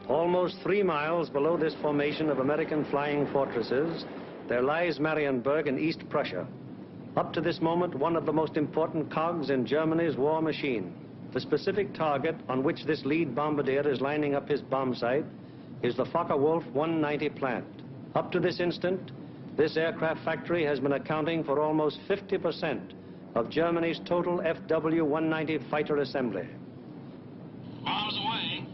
Almost 3 miles below this formation of American flying fortresses, there lies Marienburg in East Prussia. Up to this moment, one of the most important cogs in Germany's war machine. The specific target on which this lead bombardier is lining up his bomb sight is the Focke-Wulf 190 plant. Up to this instant, this aircraft factory has been accounting for almost 50% of Germany's total FW-190 fighter assembly. Bombs away.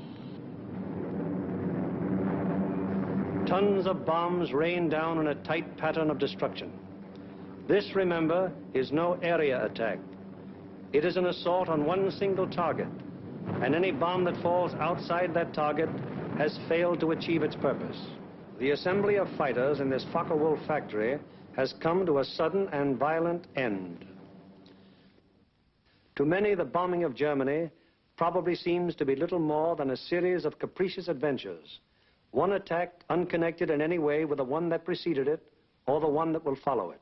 Tons of bombs rain down in a tight pattern of destruction. This, remember, is no area attack. It is an assault on one single target, and any bomb that falls outside that target has failed to achieve its purpose. The assembly of fighters in this Focke-Wulf factory has come to a sudden and violent end. To many, the bombing of Germany probably seems to be little more than a series of capricious adventures, one attack unconnected in any way with the one that preceded it or the one that will follow it.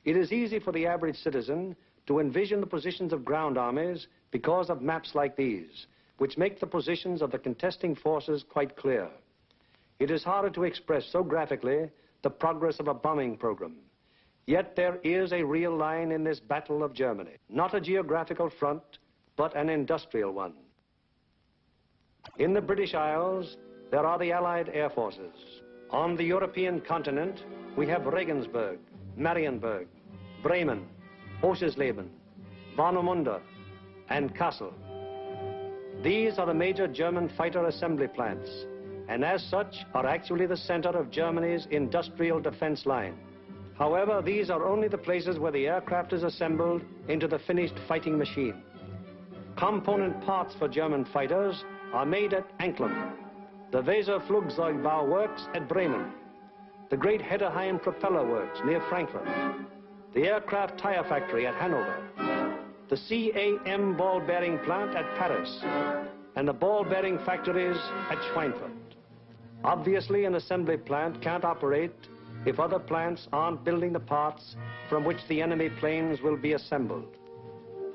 It is easy for the average citizen to envision the positions of ground armies because of maps like these, which make the positions of the contesting forces quite clear. It is harder to express so graphically the progress of a bombing program. Yet there is a real line in this battle of Germany, not a geographical front, but an industrial one. In the British Isles, there are the Allied air forces. On the European continent, we have Regensburg, Marienburg, Bremen, Oschersleben, Warnemünde, and Kassel. These are the major German fighter assembly plants, and as such are actually the center of Germany's industrial defense line. However, these are only the places where the aircraft is assembled into the finished fighting machine. Component parts for German fighters are made at Anklam, the Weser-Flugzeugbau works at Bremen, the great Hedderheim propeller works near Frankfurt, the aircraft tire factory at Hanover, the CAM ball bearing plant at Paris, and the ball bearing factories at Schweinfurt. Obviously, an assembly plant can't operate if other plants aren't building the parts from which the enemy planes will be assembled.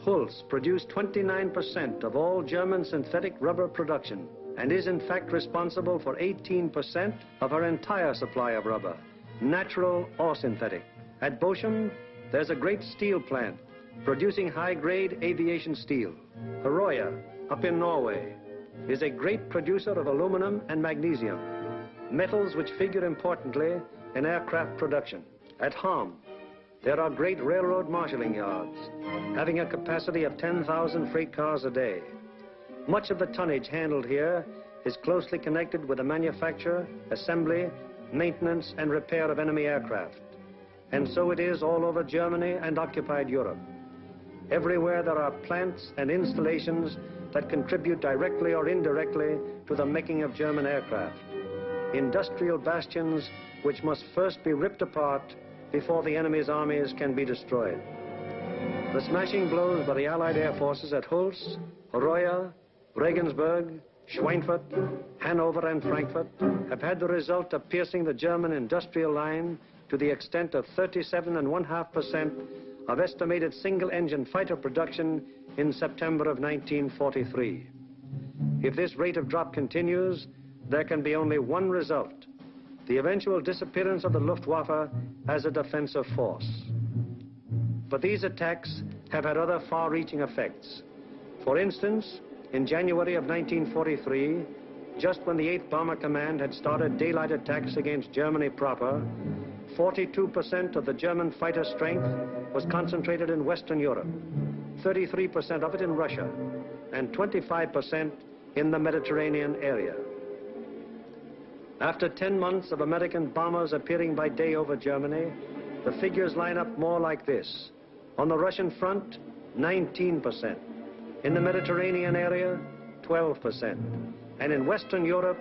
Hulls produced 29% of all German synthetic rubber production and is in fact responsible for 18% of our entire supply of rubber, natural or synthetic. At Bochum, there's a great steel plant producing high-grade aviation steel. Herøya, up in Norway, is a great producer of aluminum and magnesium, metals which figure importantly in aircraft production. At Ham, there are great railroad marshalling yards, having a capacity of 10,000 freight cars a day. Much of the tonnage handled here is closely connected with the manufacture, assembly, maintenance, and repair of enemy aircraft. And so it is all over Germany and occupied Europe. Everywhere there are plants and installations that contribute directly or indirectly to the making of German aircraft. Industrial bastions which must first be ripped apart before the enemy's armies can be destroyed. The smashing blows by the Allied air forces at Hulst, Herøya, Regensburg, Schweinfurt, Hanover, and Frankfurt have had the result of piercing the German industrial line to the extent of 37.5% of estimated single-engine fighter production in September of 1943. If this rate of drop continues, there can be only one result: the eventual disappearance of the Luftwaffe as a defensive force. But these attacks have had other far-reaching effects. For instance, in January of 1943, just when the 8th Bomber Command had started daylight attacks against Germany proper, 42% of the German fighter strength was concentrated in Western Europe, 33% of it in Russia, and 25% in the Mediterranean area. After 10 months of American bombers appearing by day over Germany, the figures line up more like this. On the Russian front, 19%. In the Mediterranean area, 12%. And in Western Europe,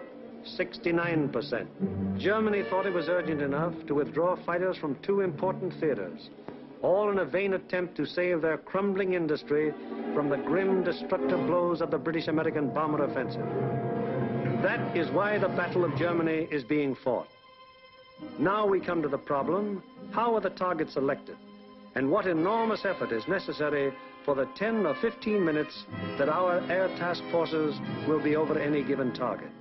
69%. Germany thought it was urgent enough to withdraw fighters from 2 important theaters, all in a vain attempt to save their crumbling industry from the grim, destructive blows of the British-American bomber offensive. That is why the Battle of Germany is being fought. Now we come to the problem: how are the targets selected? And what enormous effort is necessary for the 10 or 15 minutes that our air task forces will be over any given target.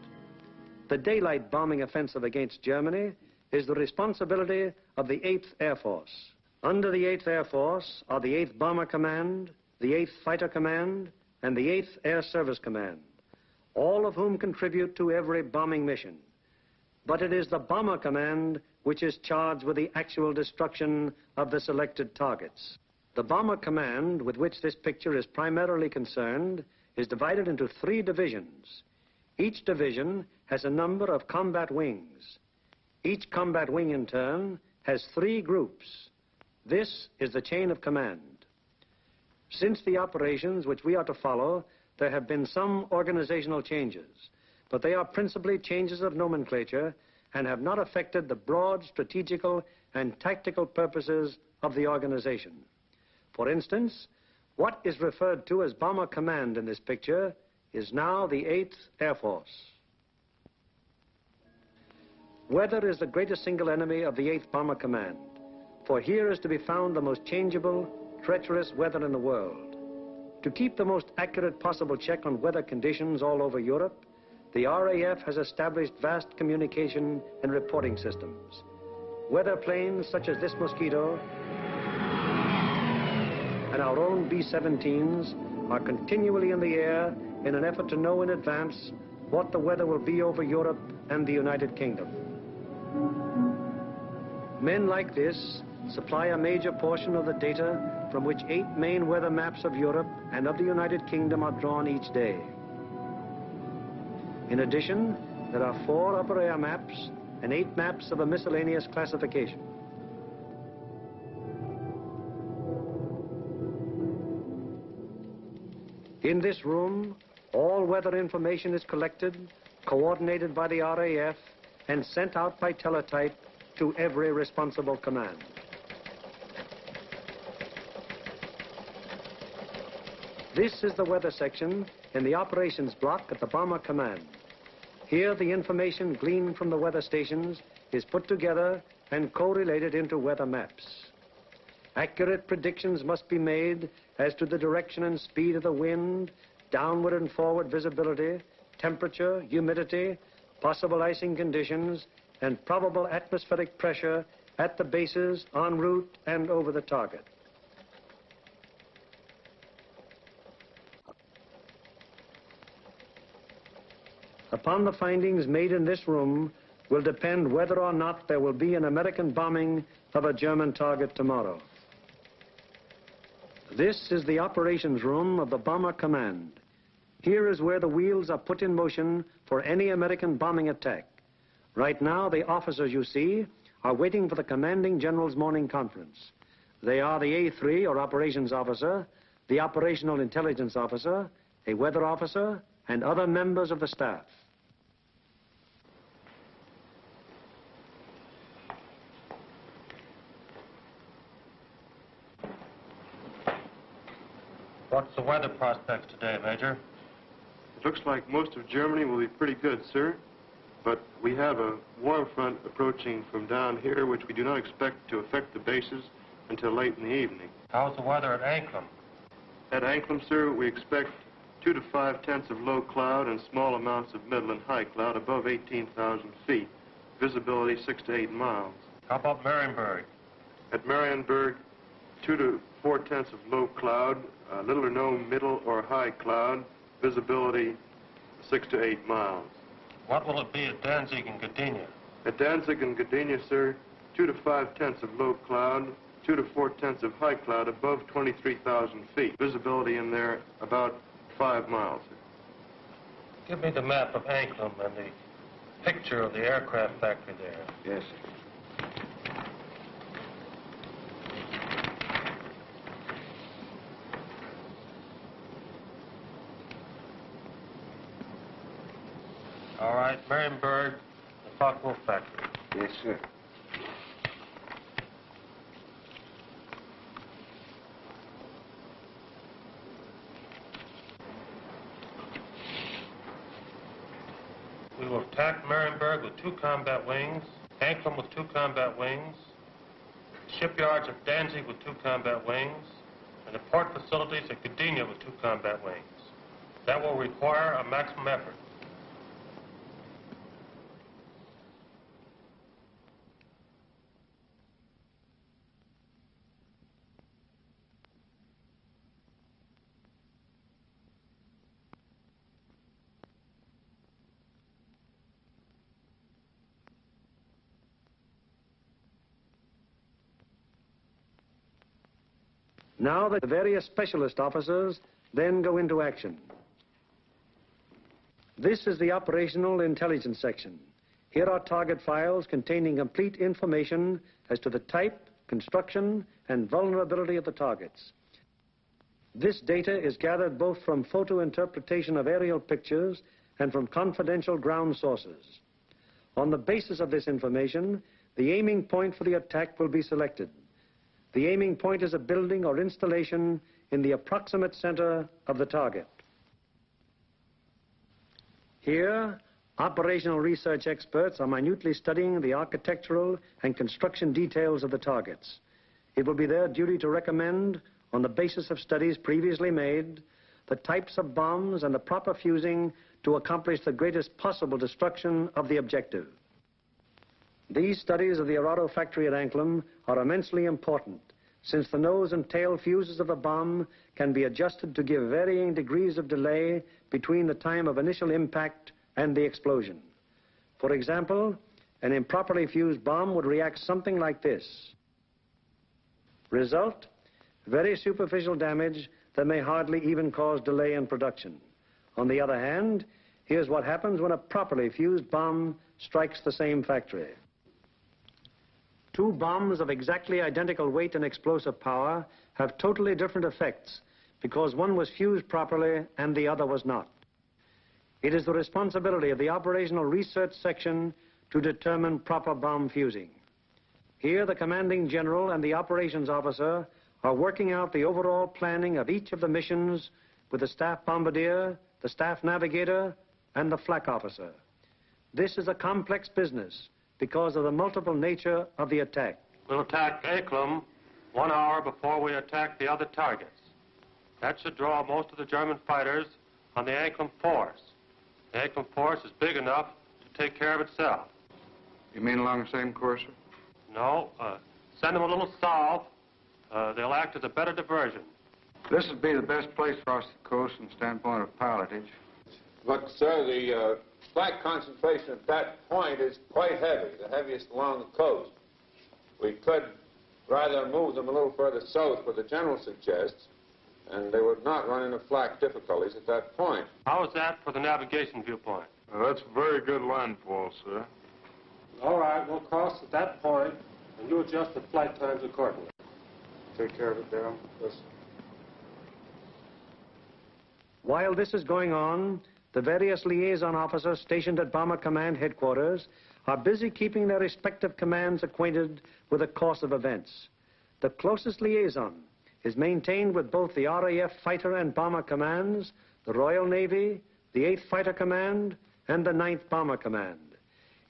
The daylight bombing offensive against Germany is the responsibility of the 8th Air Force. Under the 8th Air Force are the 8th Bomber Command, the 8th Fighter Command, and the 8th Air Service Command, all of whom contribute to every bombing mission. But it is the Bomber Command which is charged with the actual destruction of the selected targets. The Bomber Command, with which this picture is primarily concerned, is divided into 3 divisions. Each division has a number of combat wings. Each combat wing, in turn, has 3 groups. This is the chain of command. Since the operations which we are to follow, there have been some organizational changes, but they are principally changes of nomenclature and have not affected the broad strategical and tactical purposes of the organization. For instance, what is referred to as Bomber Command in this picture is now the 8th Air Force. Weather is the greatest single enemy of the 8th Bomber Command, for here is to be found the most changeable, treacherous weather in the world. To keep the most accurate possible check on weather conditions all over Europe, the RAF has established vast communication and reporting systems. Weather planes such as this Mosquito and our own B-17s are continually in the air in an effort to know in advance what the weather will be over Europe and the United Kingdom. Men like this supply a major portion of the data from which 8 main weather maps of Europe and of the United Kingdom are drawn each day. In addition, there are 4 upper air maps and 8 maps of a miscellaneous classification. In this room, all weather information is collected, coordinated by the RAF, and sent out by teletype to every responsible command. This is the weather section in the operations block at the Bomber Command. Here, the information gleaned from the weather stations is put together and correlated into weather maps. Accurate predictions must be made as to the direction and speed of the wind, downward and forward visibility, temperature, humidity, possible icing conditions, and probable atmospheric pressure at the bases, en route, and over the target. Upon the findings made in this room will depend whether or not there will be an American bombing of a German target tomorrow. This is the operations room of the Bomber Command. Here is where the wheels are put in motion for any American bombing attack. Right now, the officers you see are waiting for the commanding general's morning conference. They are the A3, or operations officer, the operational intelligence officer, a weather officer, and other members of the staff. What's the weather prospects today, Major? It looks like most of Germany will be pretty good, sir. But we have a warm front approaching from down here, which we do not expect to affect the bases until late in the evening. How's the weather at Anklam? At Anklam, sir, we expect 2 to 5 tenths of low cloud and small amounts of middle and high cloud above 18,000 feet. Visibility 6 to 8 miles. How about Marienburg? At Marienburg, 2 to 4 tenths of low cloud, little or no middle or high cloud, visibility 6 to 8 miles. What will it be at Danzig and Gdynia? At Danzig and Gdynia, sir, 2 to 5 tenths of low cloud, 2 to 4 tenths of high cloud above 23,000 feet. Visibility in there about 5 miles. Give me the map of Anklam and the picture of the aircraft factory there. Yes, sir. All right, Marienburg, the Focke-Wulf factory. Yes, sir. We will attack Marienburg with 2 combat wings, Anklam with 2 combat wings, shipyards of Danzig with 2 combat wings, and the port facilities at Gdynia with 2 combat wings. That will require a maximum effort. Now the various specialist officers then go into action. This is the operational intelligence section. Here are target files containing complete information as to the type, construction, and vulnerability of the targets. This data is gathered both from photo interpretation of aerial pictures and from confidential ground sources. On the basis of this information, the aiming point for the attack will be selected. The aiming point is a building or installation in the approximate center of the target. Here, operational research experts are minutely studying the architectural and construction details of the targets. It will be their duty to recommend, on the basis of studies previously made, the types of bombs and the proper fusing to accomplish the greatest possible destruction of the objective. These studies of the Arado factory at Anklam are immensely important, since the nose and tail fuses of a bomb can be adjusted to give varying degrees of delay between the time of initial impact and the explosion. For example, an improperly fused bomb would react something like this. Result, very superficial damage that may hardly even cause delay in production. On the other hand, here's what happens when a properly fused bomb strikes the same factory. 2 bombs of exactly identical weight and explosive power have totally different effects because one was fused properly and the other was not. It is the responsibility of the operational research section to determine proper bomb fusing. Here, the commanding general and the operations officer are working out the overall planning of each of the missions with the staff bombardier, the staff navigator, and the flak officer. This is a complex business because of the multiple nature of the attack. We'll attack Anklam 1 hour before we attack the other targets. That should draw most of the German fighters on the Anklam force. The Anklam force is big enough to take care of itself. You mean along the same course, sir? No, send them a little south. They'll act as a better diversion. This would be the best place across the coast from the standpoint of pilotage. But, sir, the flak concentration at that point is quite heavy, the heaviest along the coast. We could rather move them a little further south, what the general suggests, and they would not run into flak difficulties at that point. How is that for the navigation viewpoint? That's a very good landfall, sir. All right, we'll cross at that point, and you adjust the flight times accordingly. Take care of it, Darrell. Yes. While this is going on, the various liaison officers stationed at Bomber Command headquarters are busy keeping their respective commands acquainted with the course of events. The closest liaison is maintained with both the RAF Fighter and Bomber Commands, the Royal Navy, the 8th Fighter Command, and the 9th Bomber Command.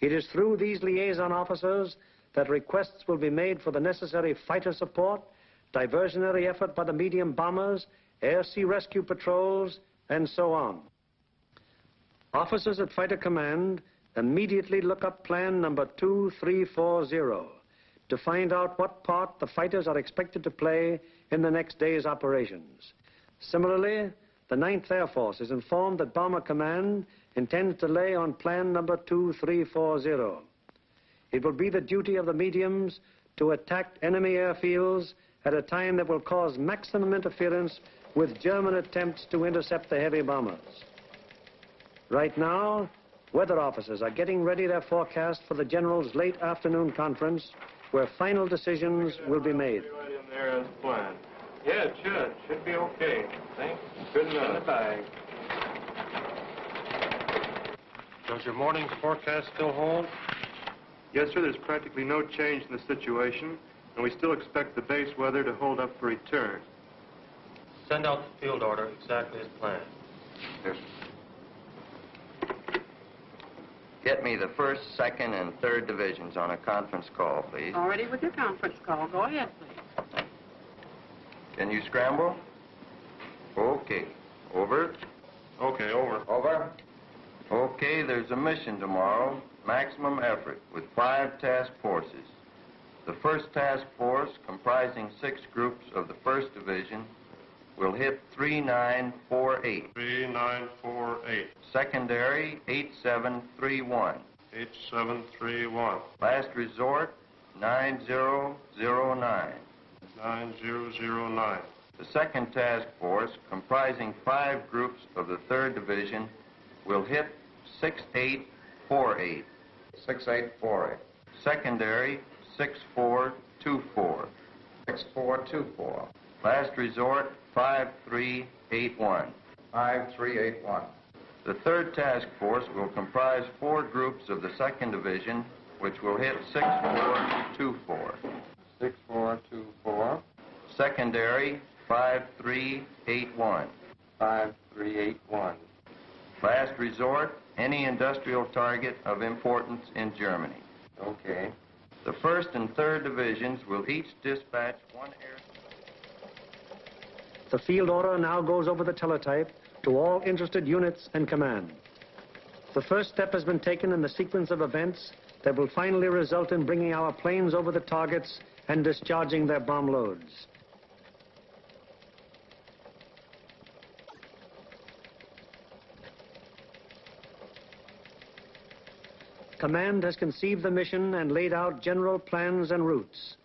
It is through these liaison officers that requests will be made for the necessary fighter support, diversionary effort by the medium bombers, air-sea rescue patrols, and so on. Officers at Fighter Command immediately look up plan number 2340 to find out what part the fighters are expected to play in the next day's operations. Similarly, the 9th Air Force is informed that Bomber Command intends to lay on plan number 2340. It will be the duty of the mediums to attack enemy airfields at a time that will cause maximum interference with German attempts to intercept the heavy bombers. Right now, weather officers are getting ready their forecast for the General's late afternoon conference, where final decisions will be made. Right in there as planned. Yeah, it should. Should be okay. Thanks. Good enough. Bye. Does your morning's forecast still hold? Yes, sir, there's practically no change in the situation, and we still expect the base weather to hold up for return. Send out the field order exactly as planned. Yes. Get me the 1st, 2nd, and 3rd divisions on a conference call, please. Already with your conference call. Go ahead, please. Can you scramble? Okay. Over. Okay, over. Over. Okay, there's a mission tomorrow. Maximum effort with 5 task forces. The first task force, comprising 6 groups of the 1st Division, will hit 3948. 3948. Secondary, 8731. 8731. Last resort, 9009. 9009. The second task force, comprising 5 groups of the 3rd Division, will hit 6848. 6848. Secondary, 6424. 6424. Last resort, 5381. 5381. The 3rd task force will comprise 4 groups of the 2nd Division, which will hit 6424. 6424. Secondary, 5381. 5381. Last resort, any industrial target of importance in Germany. Okay. The 1st and 3rd Divisions will each dispatch 1 air... The field order now goes over the teletype to all interested units and command. The first step has been taken in the sequence of events that will finally result in bringing our planes over the targets and discharging their bomb loads. Command has conceived the mission and laid out general plans and routes.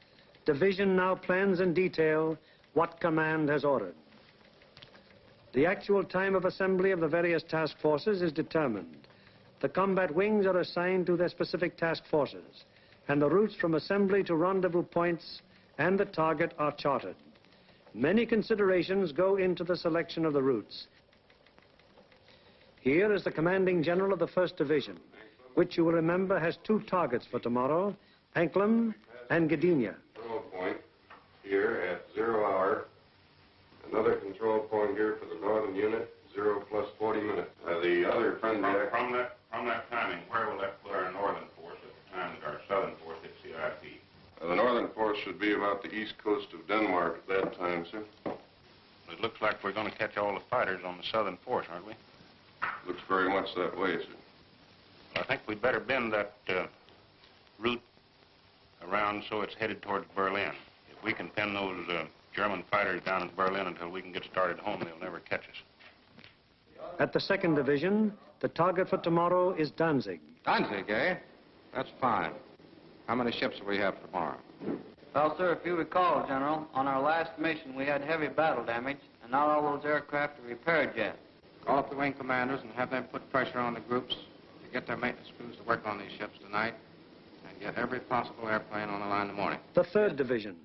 Division now plans in detail what command has ordered. The actual time of assembly of the various task forces is determined. The combat wings are assigned to their specific task forces, and the routes from assembly to rendezvous points and the target are charted. Many considerations go into the selection of the routes. Here is the commanding general of the 1st Division, which you will remember has 2 targets for tomorrow, Anklam and Gdynia. Control point here at 0 hour. Another control point here for the northern unit, 0 plus 40 minutes. The other friend there... From that timing, where will that put our northern force at the time that our southern force hits CIP? The northern force should be about the east coast of Denmark at that time, sir. It looks like we're going to catch all the fighters on the southern force, aren't we? Looks very much that way, sir. I think we'd better bend that route around so it's headed towards Berlin. If we can pin those German fighters down in Berlin until we can get started home, they'll never catch us. At the 2nd Division, the target for tomorrow is Danzig. Danzig, eh? That's fine. How many ships will we have tomorrow? Well, sir, if you recall, General, on our last mission we had heavy battle damage, and not all those aircraft are repaired yet. Call up the wing commanders and have them put pressure on the groups to get their maintenance crews to work on these ships tonight and get every possible airplane on the line in the morning. The 3rd Division,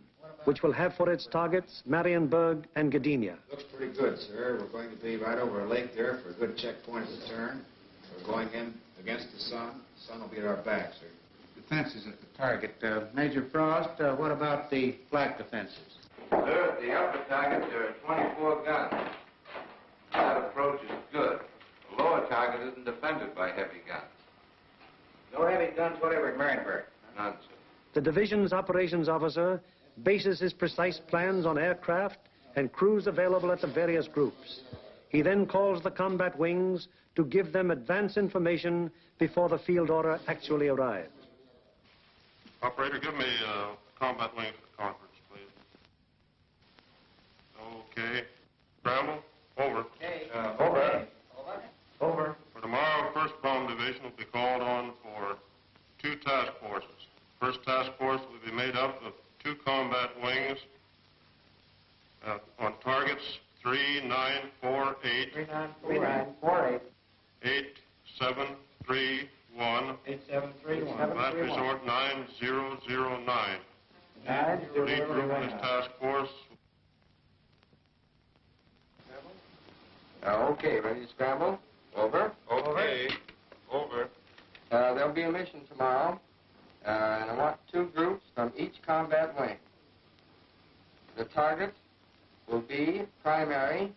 which will have for its targets Marienburg and Gdynia. Looks pretty good, sir. We're going to be right over a lake there for a good checkpoint at the turn. We're going in against the sun. The sun will be at our back, sir. Defenses at the target. Major Frost, what about the flak defenses? Sir, at the upper target, there are 24 guns. That approach is good. The lower target isn't defended by heavy guns. No heavy guns whatever at Marienburg. None, sir. The division's operations officer bases his precise plans on aircraft and crews available at the various groups. He then calls the combat wings to give them advance information before the field order actually arrives. Operator, give me combat wing for the conference, please. Okay. Scramble. Over. Okay. Over. Over. For tomorrow, 1st Bomb Division will be called on for 2 task forces. First task force will be made up of 2 combat wings on targets 3948, 3948. 8731, 8731. last resort 9009. Lead group in this task force. Okay, ready to scramble? Over. Okay. Over. There'll be a mission tomorrow, and I want 2 groups from each combat wing. The target will be primary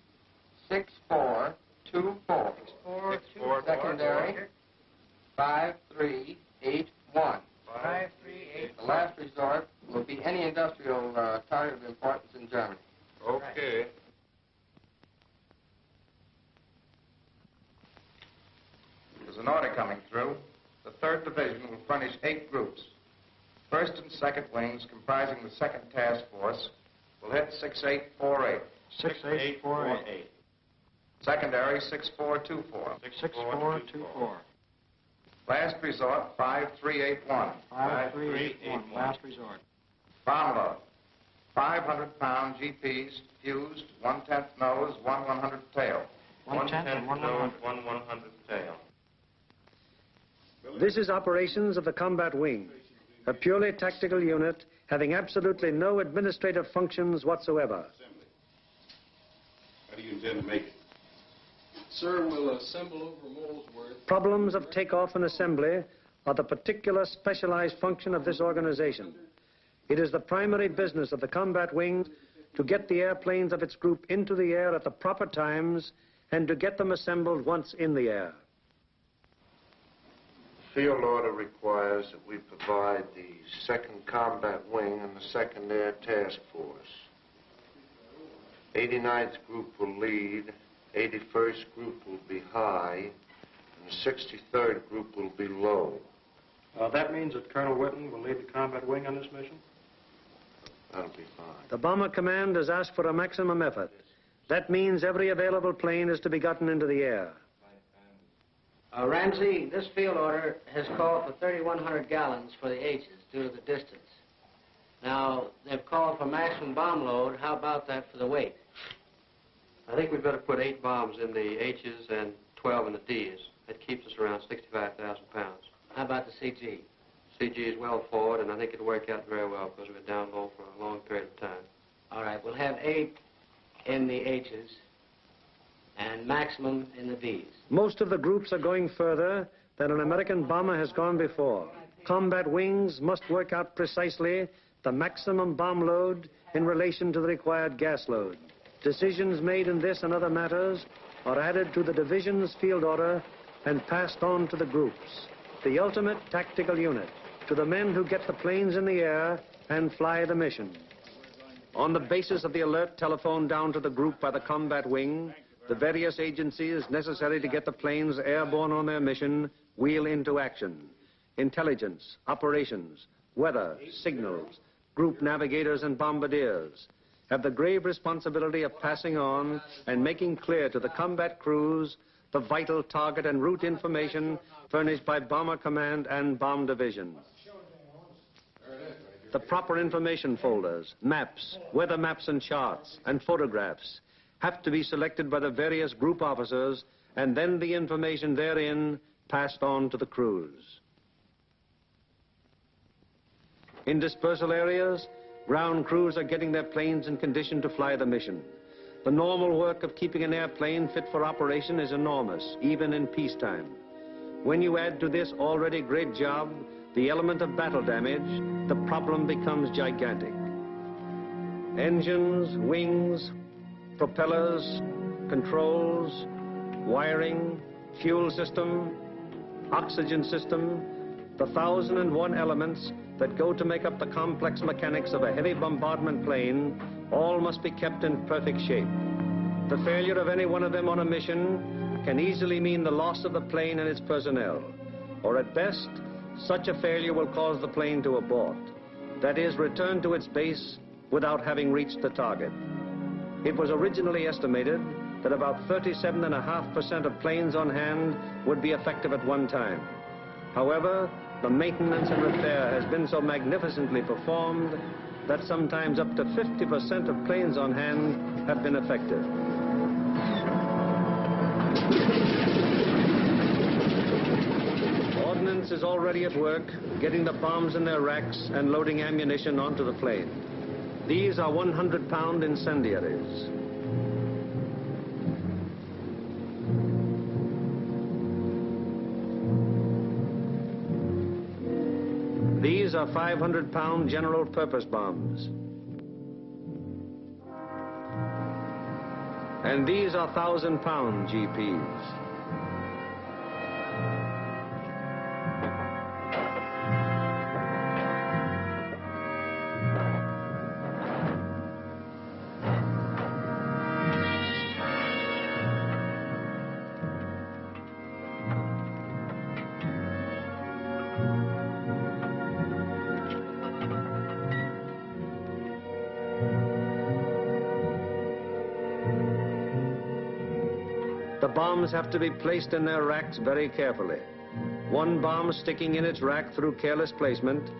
6424. 6424. Secondary 5381. 5381. The last resort will be any industrial target of importance in Germany. Okay. an order coming through. The 3rd Division will furnish 8 groups. 1st and 2nd wings, comprising the 2nd Task Force, will hit 6848. 6848. Secondary, 6424. 6424. Last resort, 5381. 5381. Last resort. Bomb load. 500-pound GPs fused, 1/10 nose, 1/100 tail. 1/10 and 1/100. 1/100 tail. This is operations of the combat wing, a purely tactical unit having absolutely no administrative functions whatsoever. How do you intend to make it? Sir, we'll assemble over Molesworth. Problems of takeoff and assembly are the particular specialized function of this organization. It is the primary business of the combat wing to get the airplanes of its group into the air at the proper times and to get them assembled once in the air. Field order requires that we provide the 2nd Combat Wing and the 2nd Air Task Force. 89th Group will lead, 81st Group will be high, and the 63rd Group will be low. That means that Colonel Whitten will lead the combat wing on this mission? That'll be fine. The Bomber Command has asked for a maximum effort. That means every available plane is to be gotten into the air. Ramsey, this field order has called for 3,100 gallons for the H's due to the distance. Now, they've called for maximum bomb load. How about that for the weight? I think we'd better put 8 bombs in the H's and 12 in the D's. That keeps us around 65,000 pounds. How about the CG? CG is well forward, and I think it'll work out very well because we've been down low for a long period of time. All right, we'll have 8 in the H's and maximum in the D's. Most of the groups are going further than an American bomber has gone before. Combat wings must work out precisely the maximum bomb load in relation to the required gas load. Decisions made in this and other matters are added to the division's field order and passed on to the groups, the ultimate tactical unit, to the men who get the planes in the air and fly the mission. On the basis of the alert telephoned down to the group by the combat wing, the various agencies necessary to get the planes airborne on their mission wheel into action. Intelligence, operations, weather, signals, group navigators and bombardiers have the grave responsibility of passing on and making clear to the combat crews the vital target and route information furnished by Bomber Command and Bomb Division. The proper information folders, maps, weather maps and charts, and photographs have to be selected by the various group officers, and then the information therein passed on to the crews. In dispersal areas, ground crews are getting their planes in condition to fly the mission. The normal work of keeping an airplane fit for operation is enormous, even in peacetime. When you add to this already great job the element of battle damage, the problem becomes gigantic. Engines, wings, propellers, controls, wiring, fuel system, oxygen system, the 1,001 elements that go to make up the complex mechanics of a heavy bombardment plane all must be kept in perfect shape. The failure of any one of them on a mission can easily mean the loss of the plane and its personnel, or at best, such a failure will cause the plane to abort. That is, return to its base without having reached the target. It was originally estimated that about 37.5% of planes on hand would be effective at one time. However, the maintenance and repair has been so magnificently performed that sometimes up to 50% of planes on hand have been effective. Ordnance is already at work, getting the bombs in their racks and loading ammunition onto the plane. These are 100-pound incendiaries. These are 500-pound general-purpose bombs. And these are 1,000-pound GPs. bombs have to be placed in their racks very carefully. One bomb sticking in its rack through careless placement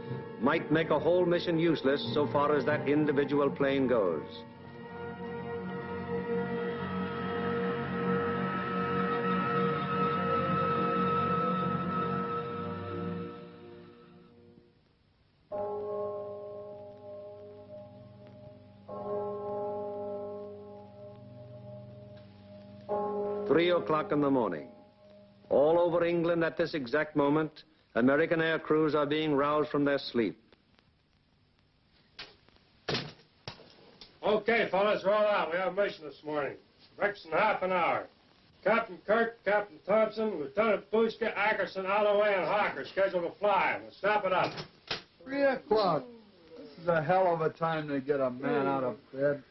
might make a whole mission useless so far as that individual plane goes. Three o'clock in the morning. All over England at this exact moment, American air crews are being roused from their sleep. Okay, fellas, roll out. We have a mission this morning. Breakfast in half an hour. Captain Kirk, Captain Thompson, Lieutenant Bushka, Ackerson, Alloway, and Hawker scheduled to fly. We'll snap it up. 3 o'clock. This is a hell of a time to get a man out of bed.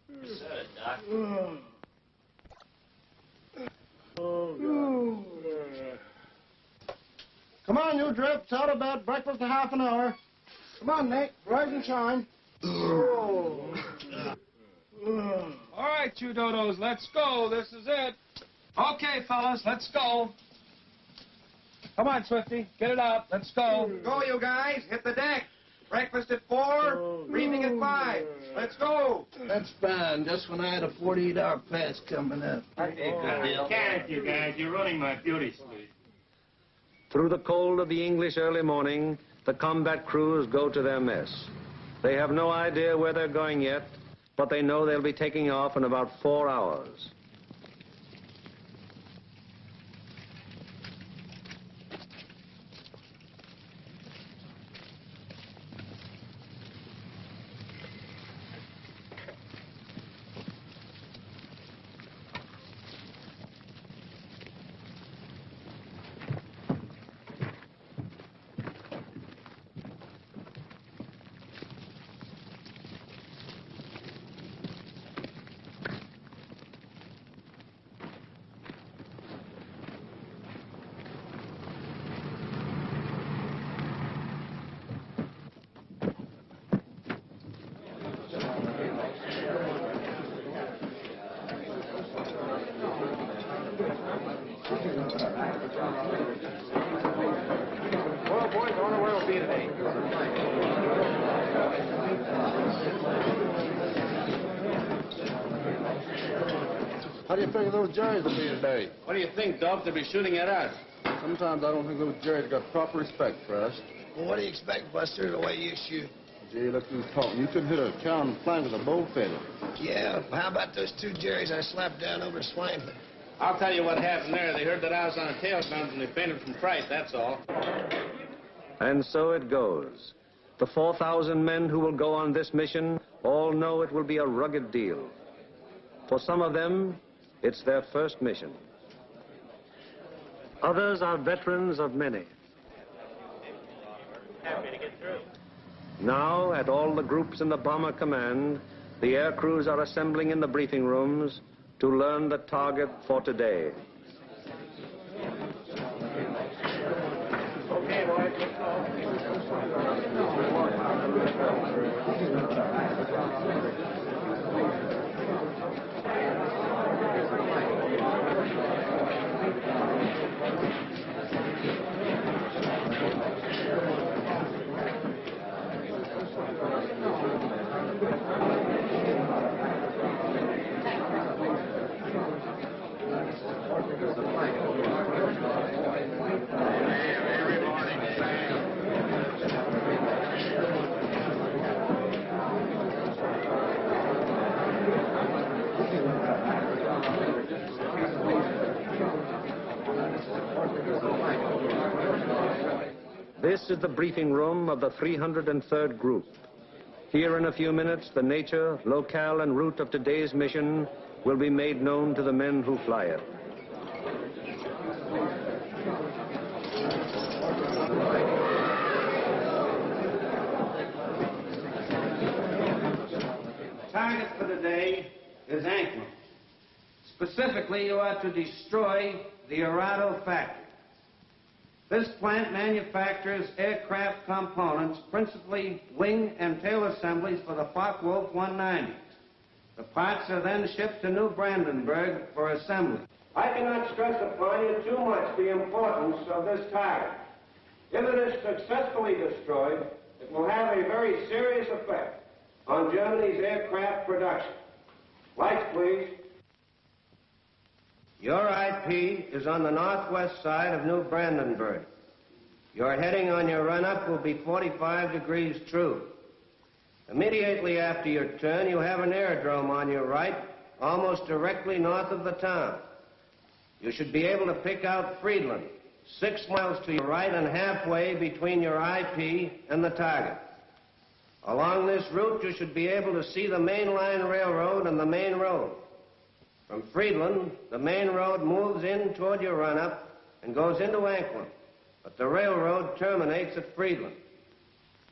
You said it, Doc. Come on, you drips, out of bed. Breakfast in half an hour. Come on, Nate. Rise and shine. All right, you dodos, let's go. This is it. Okay, fellas, let's go. Come on, Swifty, get it out. Let's go. Go, you guys. Hit the deck. Breakfast at 4, briefing at 5. Let's go. That's fine. Just when I had a 48-hour pass coming up. Good deal. Can't you guys? You're running my beauty sleep. Through the cold of the English early morning, the combat crews go to their mess. They have no idea where they're going yet, but they know they'll be taking off in about 4 hours. Well, boys, I wonder where we'll be today. How do you figure those Jerrys will be today? What do you think, Doc? They'll be shooting at us. Sometimes I don't think those Jerrys got proper respect for us. Well, what do you expect, Buster, the way you shoot? Gee, look who's talking. You couldn't hit a cow in the flank with a bow feather. Yeah, how about those 2 Jerrys I slapped down over Swainford? I'll tell you what happened there. They heard that I was on a tailbound and they fainted from fright, that's all. And so it goes. The 4,000 men who will go on this mission all know it will be a rugged deal. For some of them, it's their first mission. Others are veterans of many. Happy to get through. Now, at all the groups in the Bomber Command, the air crews are assembling in the briefing rooms to learn the target for today. Okay, boys, let's This is the briefing room of the 303rd Group. Here in a few minutes, the nature, locale, and route of today's mission will be made known to the men who fly it. The target for today is Anklam. Specifically, you are to destroy the Arado factory. This plant manufactures aircraft components, principally wing and tail assemblies for the Focke-Wulf 190. The parts are then shipped to New Brandenburg for assembly. I cannot stress upon you too much the importance of this target. If it is successfully destroyed, it will have a very serious effect on Germany's aircraft production. Lights, please. Your IP is on the northwest side of New Brandenburg. Your heading on your run-up will be 45 degrees true. Immediately after your turn, you have an aerodrome on your right, almost directly north of the town. You should be able to pick out Friedland, 6 miles to your right and halfway between your IP and the target. Along this route, you should be able to see the main line railroad and the main road. From Friedland, the main road moves in toward your run-up and goes into Anklam, but the railroad terminates at Friedland.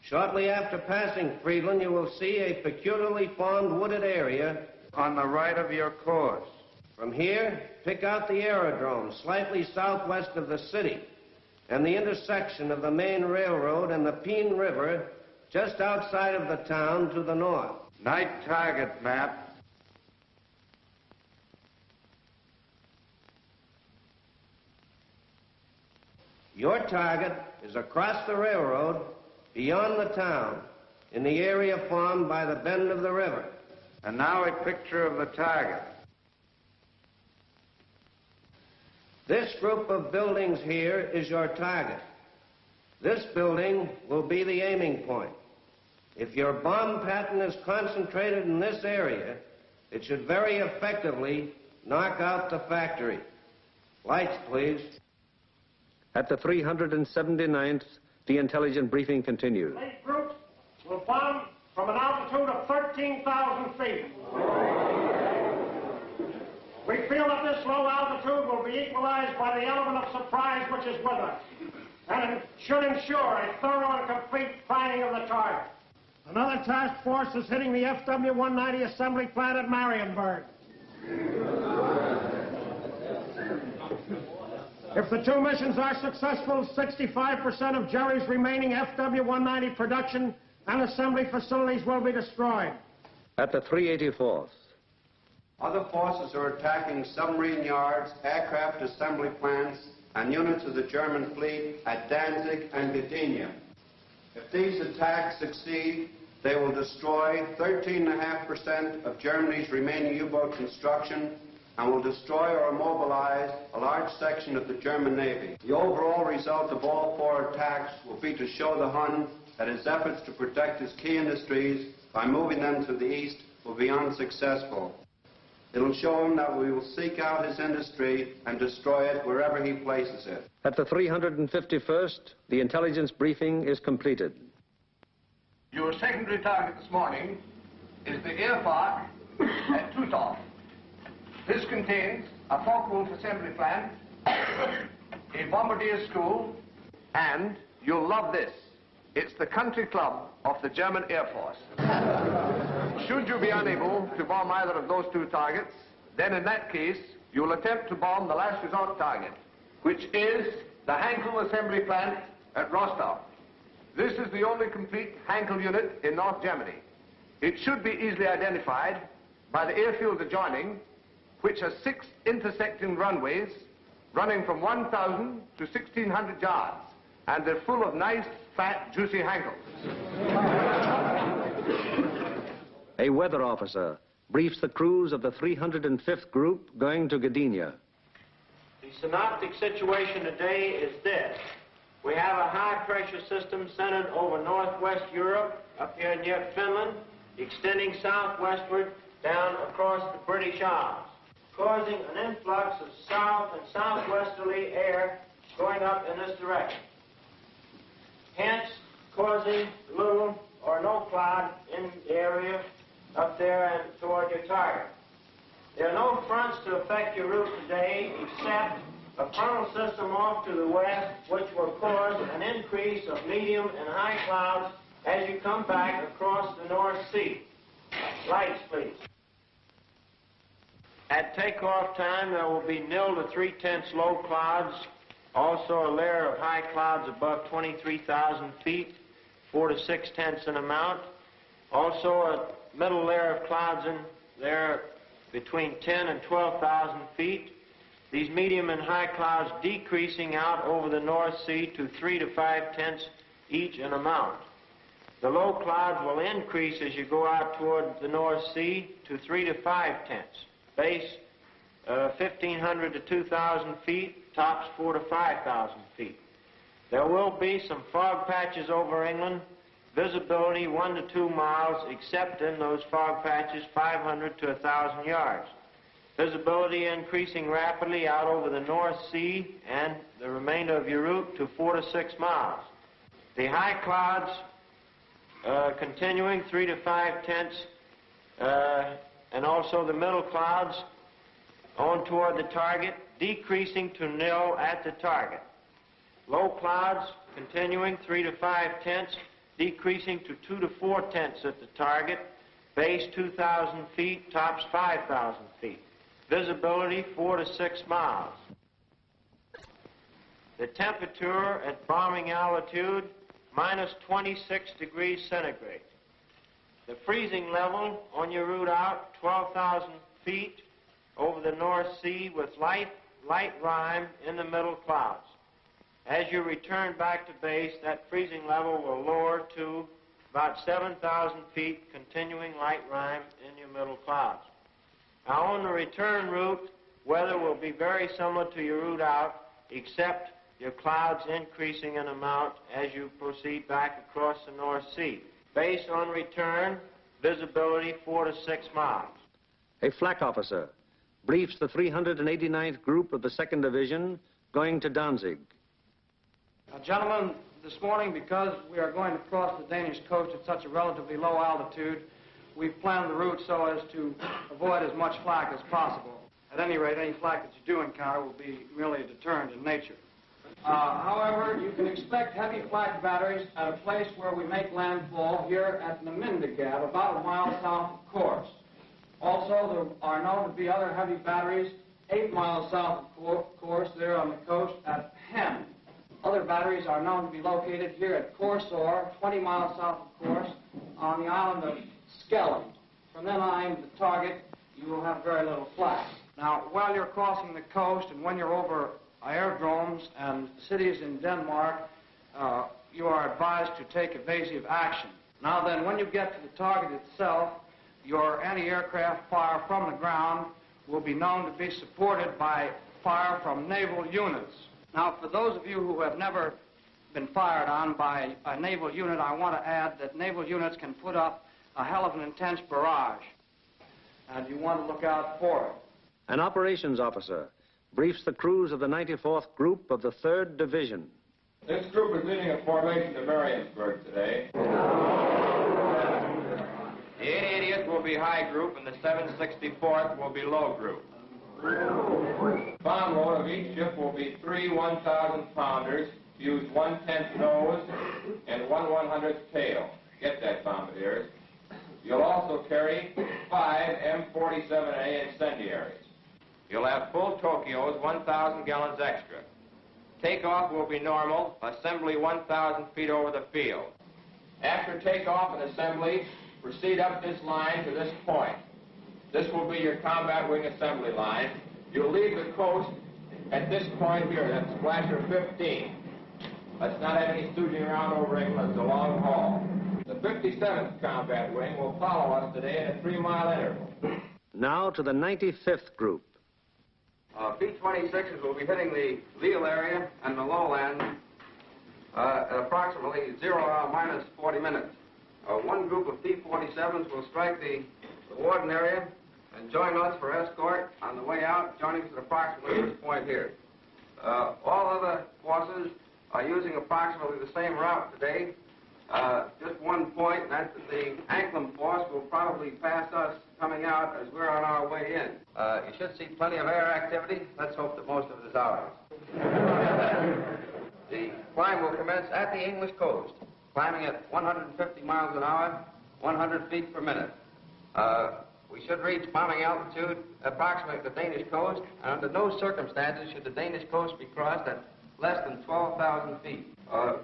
Shortly after passing Friedland, you will see a peculiarly formed wooded area On the right of your course. From here, pick out the aerodrome slightly southwest of the city and the intersection of the main railroad and the Peene River just outside of the town to the north. Night target map. Your target is across the railroad, beyond the town, in the area formed by the bend of the river. And now a picture of the target. This group of buildings here is your target. This building will be the aiming point. If your bomb pattern is concentrated in this area, it should very effectively knock out the factory. Lights, please. At the 379th, the intelligence briefing continues. Eight groups will bomb from an altitude of 13,000 feet. We feel that this low altitude will be equalized by the element of surprise which is with us, and it should ensure a thorough and complete finding of the target. Another task force is hitting the FW-190 assembly plant at Marienburg. If the two missions are successful, 65% of Jerry's remaining FW-190 production and assembly facilities will be destroyed. At the 384th, Other forces are attacking submarine yards, aircraft assembly plants, and units of the German fleet at Danzig and Gdynia. If these attacks succeed, they will destroy 13.5% of Germany's remaining U-boat construction and will destroy or immobilize a large section of the German Navy. The overall result of all four attacks will be to show the Hun that his efforts to protect his key industries by moving them to the east will be unsuccessful. It'll show him that we will seek out his industry and destroy it wherever he places it. At the 351st, the intelligence briefing is completed. Your secondary target this morning is the air park at Tutov. This contains a Focke-Wulf assembly plant, a bombardier school, and you'll love this. It's the country club of the German Air Force. Should you be unable to bomb either of those two targets, then in that case, you'll attempt to bomb the last resort target, which is the Hankel assembly plant at Rostov. This is the only complete Hankel unit in North Germany. It should be easily identified by the airfields adjoining, which are 6 intersecting runways running from 1,000 to 1,600 yards, and they're full of nice, fat, juicy Hankels. A weather officer briefs the crews of the 305th group going to Gdynia. The synoptic situation today is this. We have a high-pressure system centered over northwest Europe, up here near Finland, extending southwestward down across the British Isles, causing an influx of south and southwesterly air going up in this direction, hence causing little or no cloud in the area up there and toward your target. There are no fronts to affect your route today except a frontal system off to the west, which will cause an increase of medium and high clouds as you come back across the North Sea. Lights, please. At takeoff time, there will be 0 to 3/10 low clouds, also a layer of high clouds above 23,000 feet, 4 to 6/10 in amount. Also a middle layer of clouds in there between 10 and 12,000 feet. These medium and high clouds decreasing out over the North Sea to 3 to 5 tenths each in amount. The low clouds will increase as you go out toward the North Sea to 3 to 5 tenths. Base 1,500 to 2,000 feet, tops 4 to 5,000 feet. There will be some fog patches over England, visibility 1 to 2 miles, except in those fog patches 500 to 1,000 yards. Visibility increasing rapidly out over the North Sea and the remainder of your route to 4 to 6 miles. The high clouds continuing 3 to 5 tenths, and also the middle clouds on toward the target, decreasing to nil at the target. Low clouds continuing 3 to 5 tenths, decreasing to 2 to 4 tenths at the target. Base 2,000 feet, tops 5,000 feet. Visibility 4 to 6 miles. The temperature at bombing altitude minus 26 degrees centigrade. The freezing level on your route out 12,000 feet over the North Sea with light rime in the middle clouds. As you return back to base, that freezing level will lower to about 7,000 feet, continuing light rime in your middle clouds. Now, on the return route, weather will be very similar to your route out, except your clouds increasing in amount as you proceed back across the North Sea. Base on return, visibility 4 to 6 miles. A flak officer briefs the 389th Group of the 2nd Division going to Danzig. Gentlemen, this morning, because we are going to cross the Danish coast at such a relatively low altitude, we've planned the route so as to avoid as much flak as possible. At any rate, any flak that you do encounter will be merely a deterrent in nature. However, you can expect heavy flak batteries at a place where we make landfall here at Namindegab, about a mile south of Kors. Also, there are known to be other heavy batteries 8 miles south of Kors there on the coast at Hem. Other batteries are known to be located here at Korsor, 20 miles south of Kors, on the island of Skellig. From then on to the target, you will have very little flak. Now, while you're crossing the coast and when you're over aerodromes and cities in Denmark, you are advised to take evasive action. Now then, when you get to the target itself, your anti-aircraft fire from the ground will be known to be supported by fire from naval units. Now, for those of you who have never been fired on by a naval unit, I want to add that naval units can put up a hell of an intense barrage, and you want to look out for it. An operations officer briefs the crews of the 94th Group of the 3rd Division. This group is leading a formation to Mariensburg today. The 80th will be high group and the 764th will be low group. Bomb load of each ship will be 3 1,000-pounders, use 1/10 nose and 1/100th tail. Get that, bombardiers. You'll also carry 5 M47A incendiaries. You'll have full Tokyos, 1,000 gallons extra. Takeoff will be normal, assembly 1,000 feet over the field. After takeoff and assembly, proceed up this line to this point. This will be your combat wing assembly line. You'll leave the coast at this point here, that's Splasher 15. Let's not have any stooging around over England, it's a long haul. The 57th Combat Wing will follow us today at a 3-mile interval. Now to the 95th Group. B-26s will be hitting the Lille area and the lowland at approximately 0 hour minus 40 minutes. One group of P-47s will strike the Warden area and join us for escort on the way out, joining us at approximately this point here. All other forces are using approximately the same route today. Just one point, and that's that the Anklam force will probably pass us coming out as we're on our way in. You should see plenty of air activity. Let's hope that most of it is ours. The climb will commence at the English coast, climbing at 150 miles an hour, 100 feet per minute. We should reach bombing altitude approximately the Danish coast, and under no circumstances should the Danish coast be crossed at less than 12,000 feet.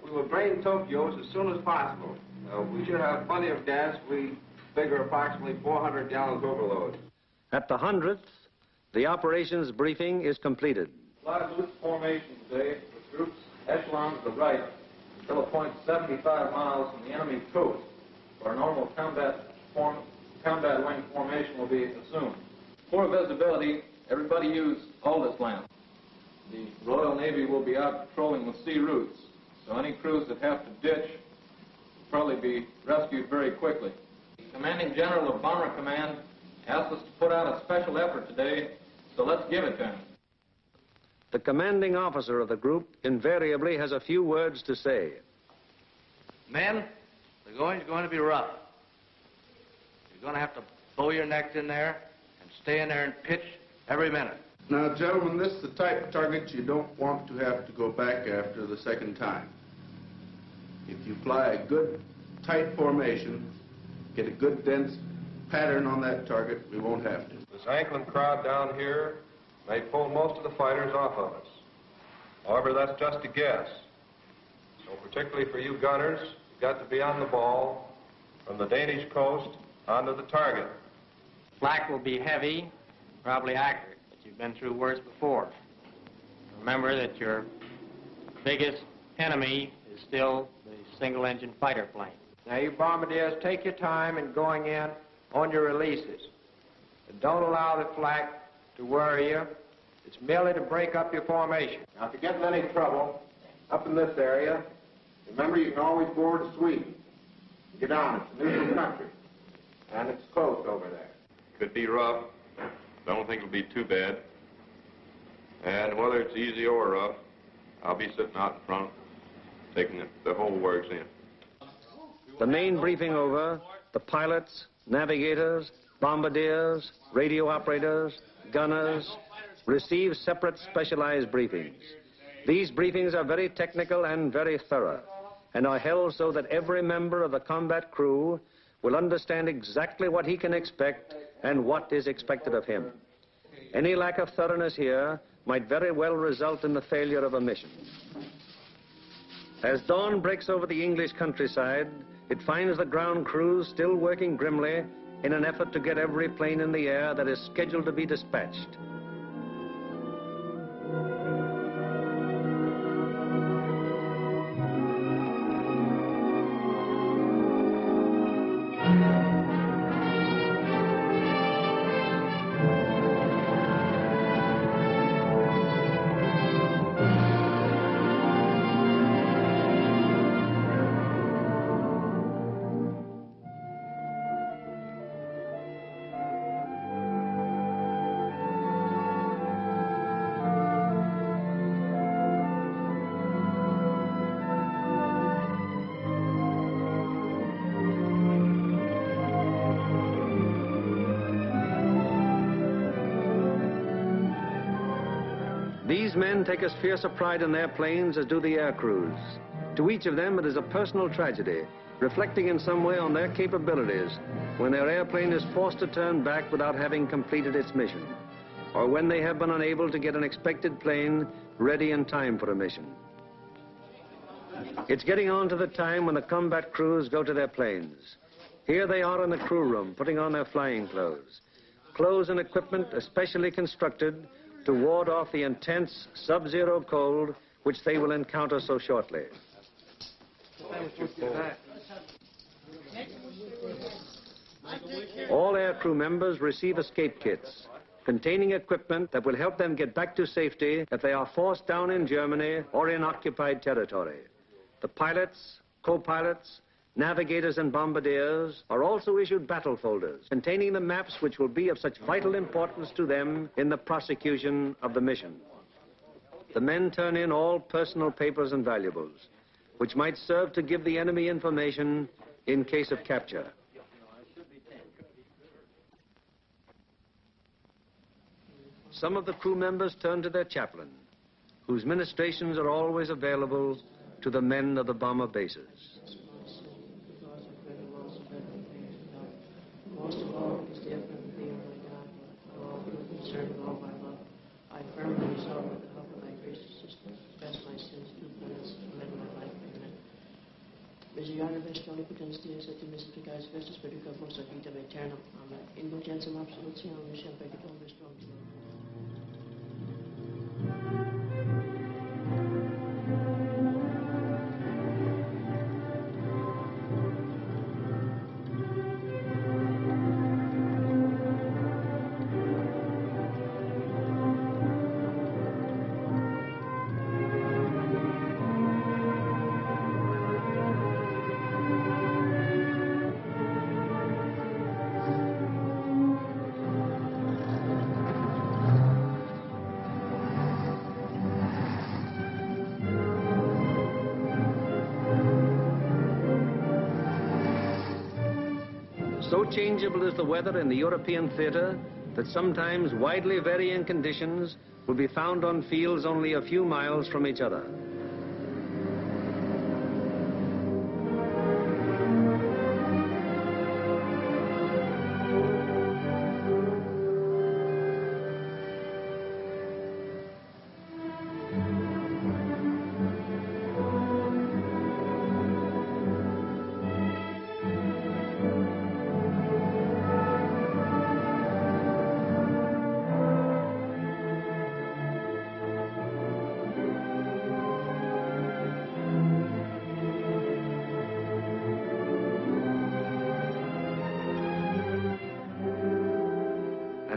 We will drain Tokyos as soon as possible. We should have plenty of gas. We figure approximately 400 gallons overload. At the 100th, The operations briefing is completed. Fly loose formation today with groups echelon to the right until a point 75 miles from the enemy coast, where normal combat wing formation will be assumed. For visibility, everybody use Aldous lamp. The Royal Navy will be out patrolling with sea routes, so any crews that have to ditch will probably be rescued very quickly. The Commanding General of Bomber Command asked us to put out a special effort today, so let's give it to him. The commanding officer of the group invariably has a few words to say. Men, the going's going to be rough. You're going to have to bow your necks in there and stay in there and pitch every minute. Now, gentlemen, this is the type of target you don't want to have to go back after the second time. If you fly a good, tight formation, get a good, dense pattern on that target, we won't have to. This Anklin crowd down here may pull most of the fighters off of us. However, that's just a guess. So particularly for you gunners, you've got to be on the ball from the Danish coast onto the target. Flak will be heavy, probably accurate, but you've been through worse before. Remember that your biggest enemy is still the single-engine fighter plane. Now, you bombardiers, take your time in going in on your releases. And don't allow the flak to worry you. It's merely to break up your formation. Now, if you get in any trouble up in this area, remember you can always board a sweep. Get on. It's a neutral country. And it's close over there. Could be rough. I don't think it'll be too bad. And whether it's easy or rough, I'll be sitting out in front, taking the whole works in. The main briefing over, the pilots, navigators, bombardiers, radio operators, gunners receive separate specialized briefings. These briefings are very technical and very thorough, and are held so that every member of the combat crew will understand exactly what he can expect and what is expected of him. Any lack of thoroughness here might very well result in the failure of a mission. As dawn breaks over the English countryside, it finds the ground crews still working grimly in an effort to get every plane in the air that is scheduled to be dispatched. These men take as fierce a pride in their planes as do the air crews. To each of them, it is a personal tragedy, reflecting in some way on their capabilities when their airplane is forced to turn back without having completed its mission, or when they have been unable to get an expected plane ready in time for a mission. It's getting on to the time when the combat crews go to their planes. Here they are in the crew room, putting on their flying clothes. Clothes and equipment especially constructed to ward off the intense sub-zero cold which they will encounter so shortly. All air crew members receive escape kits containing equipment that will help them get back to safety if they are forced down in Germany or in occupied territory. The pilots, co-pilots, navigators and bombardiers are also issued battle folders containing the maps which will be of such vital importance to them in the prosecution of the mission. The men turn in all personal papers and valuables, which might serve to give the enemy information in case of capture. Some of the crew members turn to their chaplain, whose ministrations are always available to the men of the bomber bases. Most of all, is the effort of thee, O my God, for all who concern all my love. I firmly resolve with the help of thy gracious assistance, confess my sins to penance, and live my life. Amen. Misericorde vestra omnipotens Deus et mystificais vestus perduca vos ad vitam aeternam. Amen. Indulgentiam absolutionem, mission peccatum vestra omnipotens. So changeable is the weather in the European theater that sometimes widely varying conditions will be found on fields only a few miles from each other.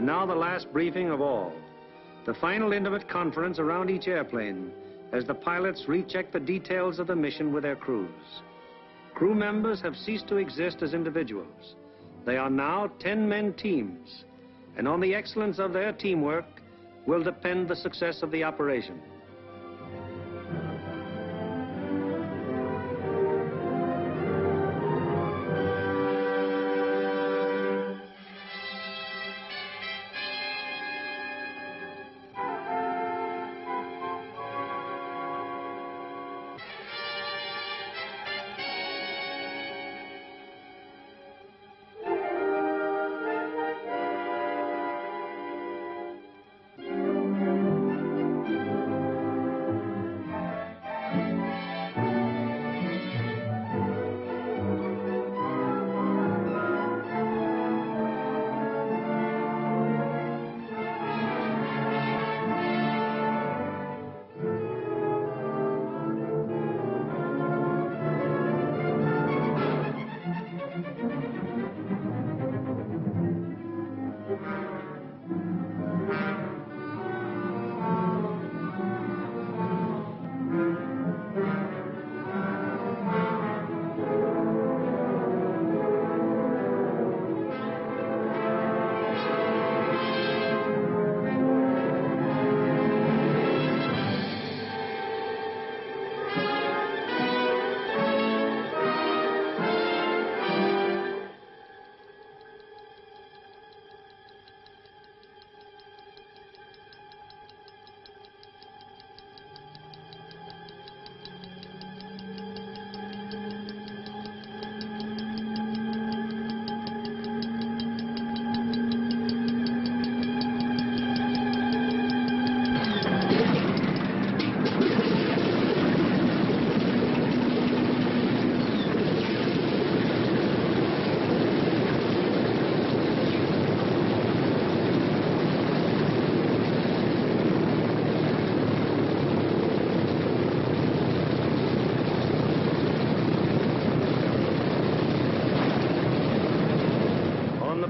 And now the last briefing of all, the final intimate conference around each airplane as the pilots recheck the details of the mission with their crews. Crew members have ceased to exist as individuals. They are now 10-man teams, and on the excellence of their teamwork will depend the success of the operation.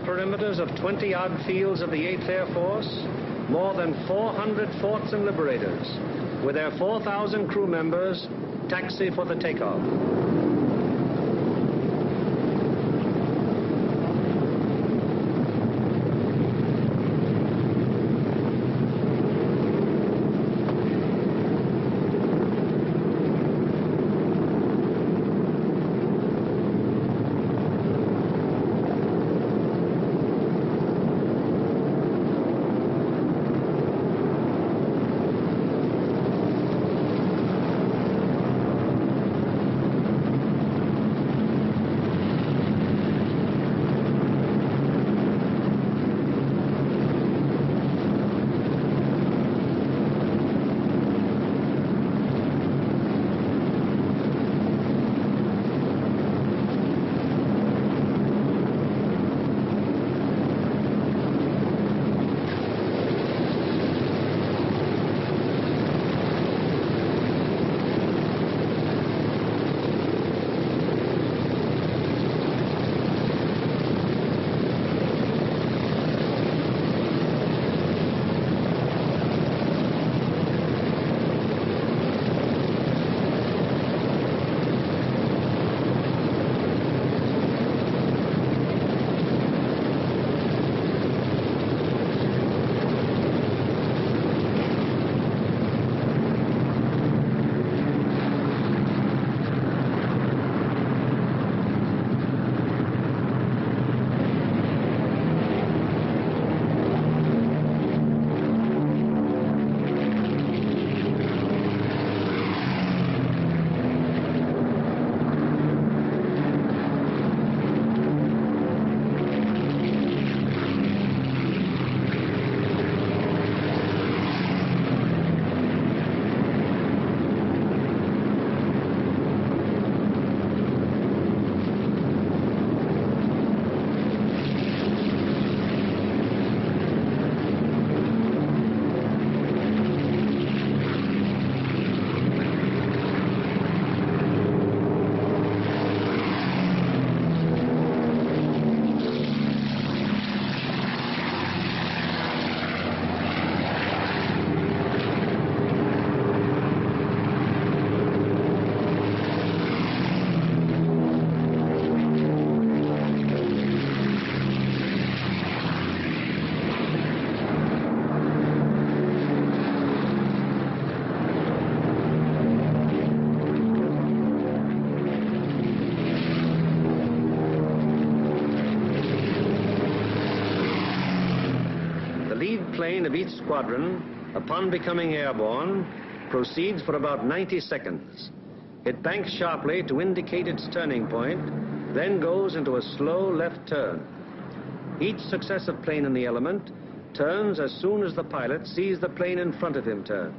Perimeters of 20-odd fields of the 8th Air Force, more than 400 forts and liberators, with their 4,000 crew members, taxi for the takeoff. plane of each squadron, upon becoming airborne, proceeds for about 90 seconds. It banks sharply to indicate its turning point, then goes into a slow left turn. Each successive plane in the element turns as soon as the pilot sees the plane in front of him turn.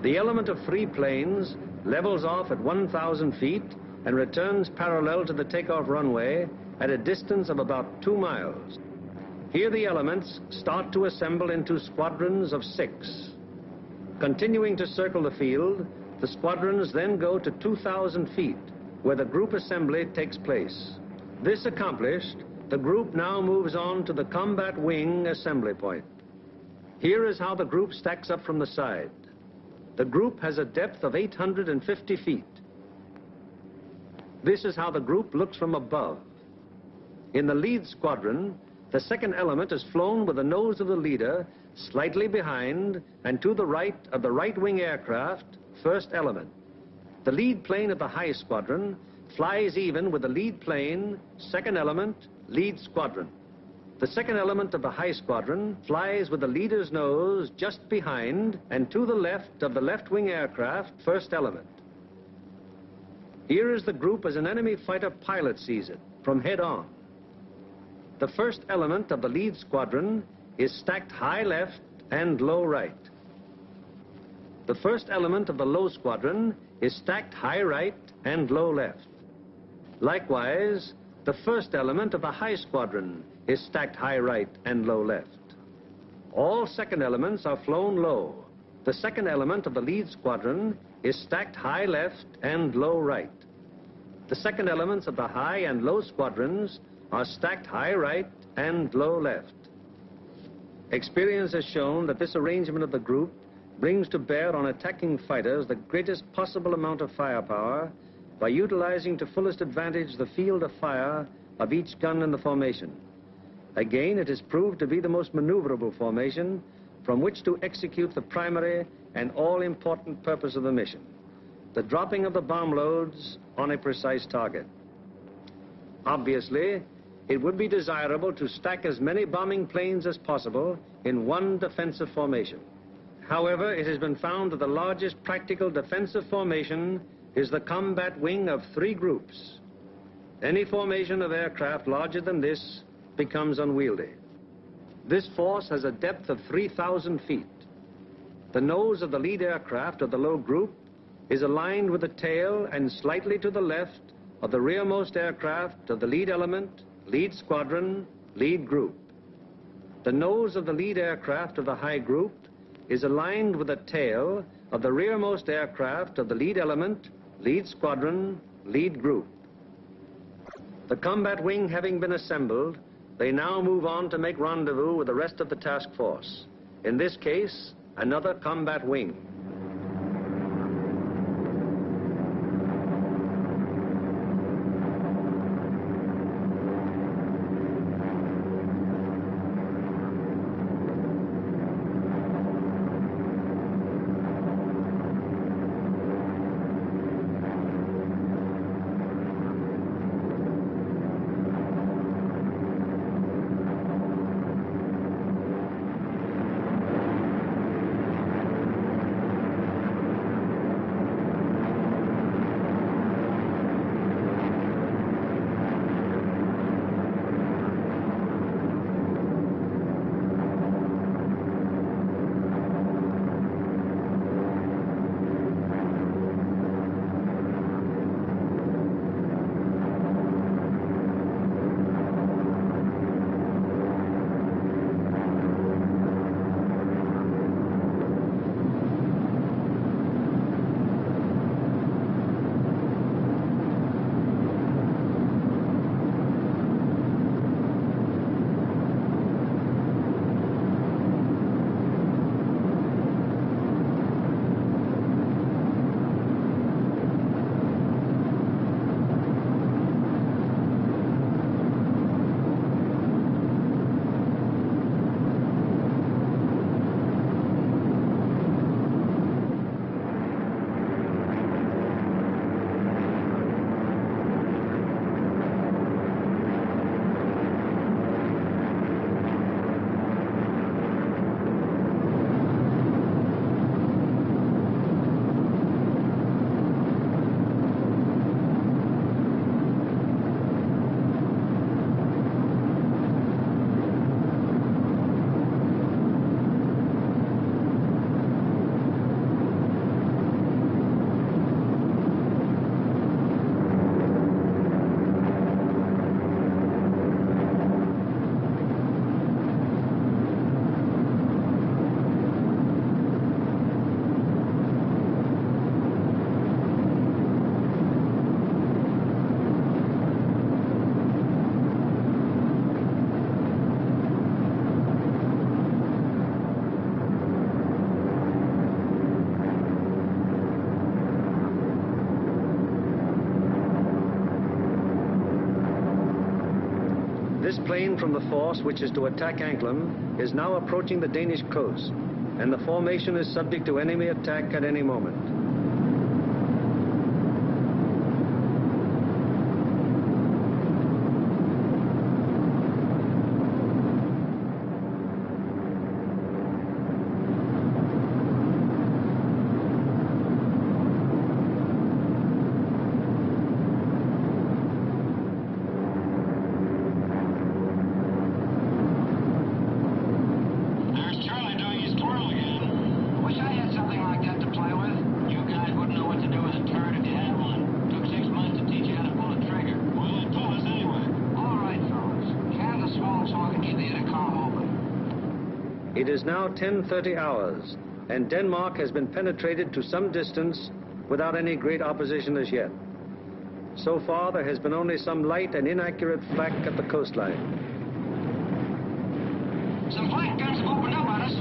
The element of 3 planes levels off at 1,000 feet and returns parallel to the takeoff runway at a distance of about 2 miles. Here the elements start to assemble into squadrons of 6. Continuing to circle the field, the squadrons then go to 2,000 feet, where the group assembly takes place. This accomplished, the group now moves on to the combat wing assembly point. Here is how the group stacks up from the side. The group has a depth of 850 feet. This is how the group looks from above. In the lead squadron, the second element is flown with the nose of the leader slightly behind and to the right of the right-wing aircraft, first element. The lead plane of the high squadron flies even with the lead plane, second element, lead squadron. The second element of the high squadron flies with the leader's nose just behind and to the left of the left-wing aircraft, first element. Here is the group as an enemy fighter pilot sees it, from head on. The first element of the lead squadron is stacked high left and low right. The first element of the low squadron is stacked high right and low left. Likewise, the first element of the high squadron is stacked high right and low left. All second elements are flown low. The second element of the lead squadron is stacked high left and low right. The second elements of the high and low squadrons are stacked high right and low left. Experience has shown that this arrangement of the group brings to bear on attacking fighters the greatest possible amount of firepower by utilizing to fullest advantage the field of fire of each gun in the formation. Again, it is proved to be the most maneuverable formation from which to execute the primary and all-important purpose of the mission, the dropping of the bomb loads on a precise target. Obviously, it would be desirable to stack as many bombing planes as possible in one defensive formation. However, it has been found that the largest practical defensive formation is the combat wing of 3 groups. Any formation of aircraft larger than this becomes unwieldy. This force has a depth of 3,000 feet. The nose of the lead aircraft of the low group is aligned with the tail and slightly to the left of the rearmost aircraft of the lead element, lead squadron, lead group. The nose of the lead aircraft of the high group is aligned with the tail of the rearmost aircraft of the lead element, lead squadron, lead group. The combat wing having been assembled, they now move on to make rendezvous with the rest of the task force. In this case, another combat wing. This plane from the force which is to attack Anklam is now approaching the Danish coast, and the formation is subject to enemy attack at any moment. It is now 10:30 hours, and Denmark has been penetrated to some distance without any great opposition as yet. So far, there has been only some light and inaccurate flak at the coastline. Some flak guns have opened up on us.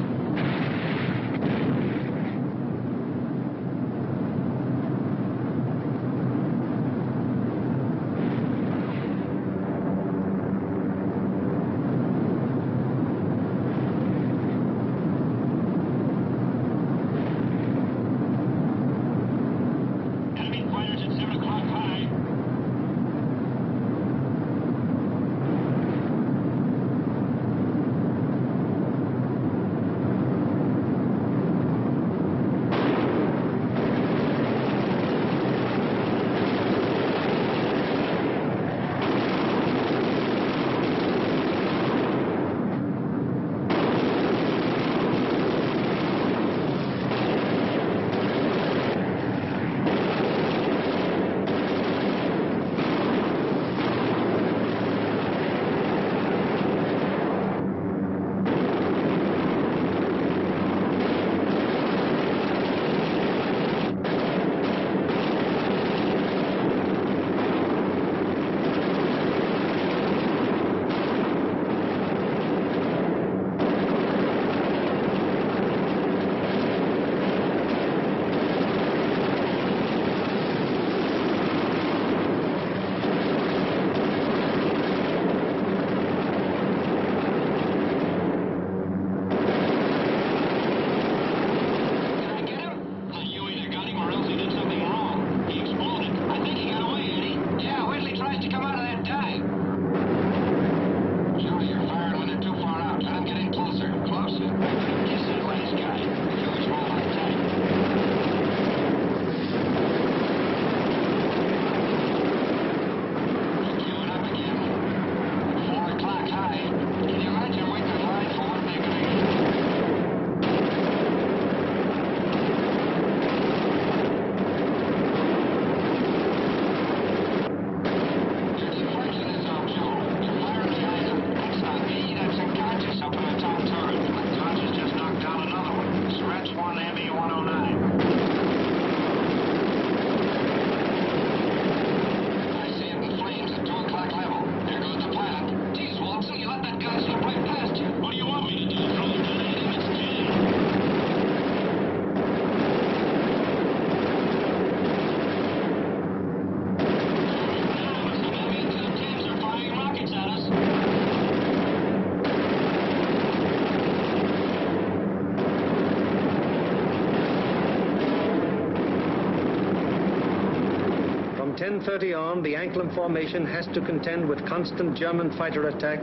From 10:30 on, the Anklam formation has to contend with constant German fighter attack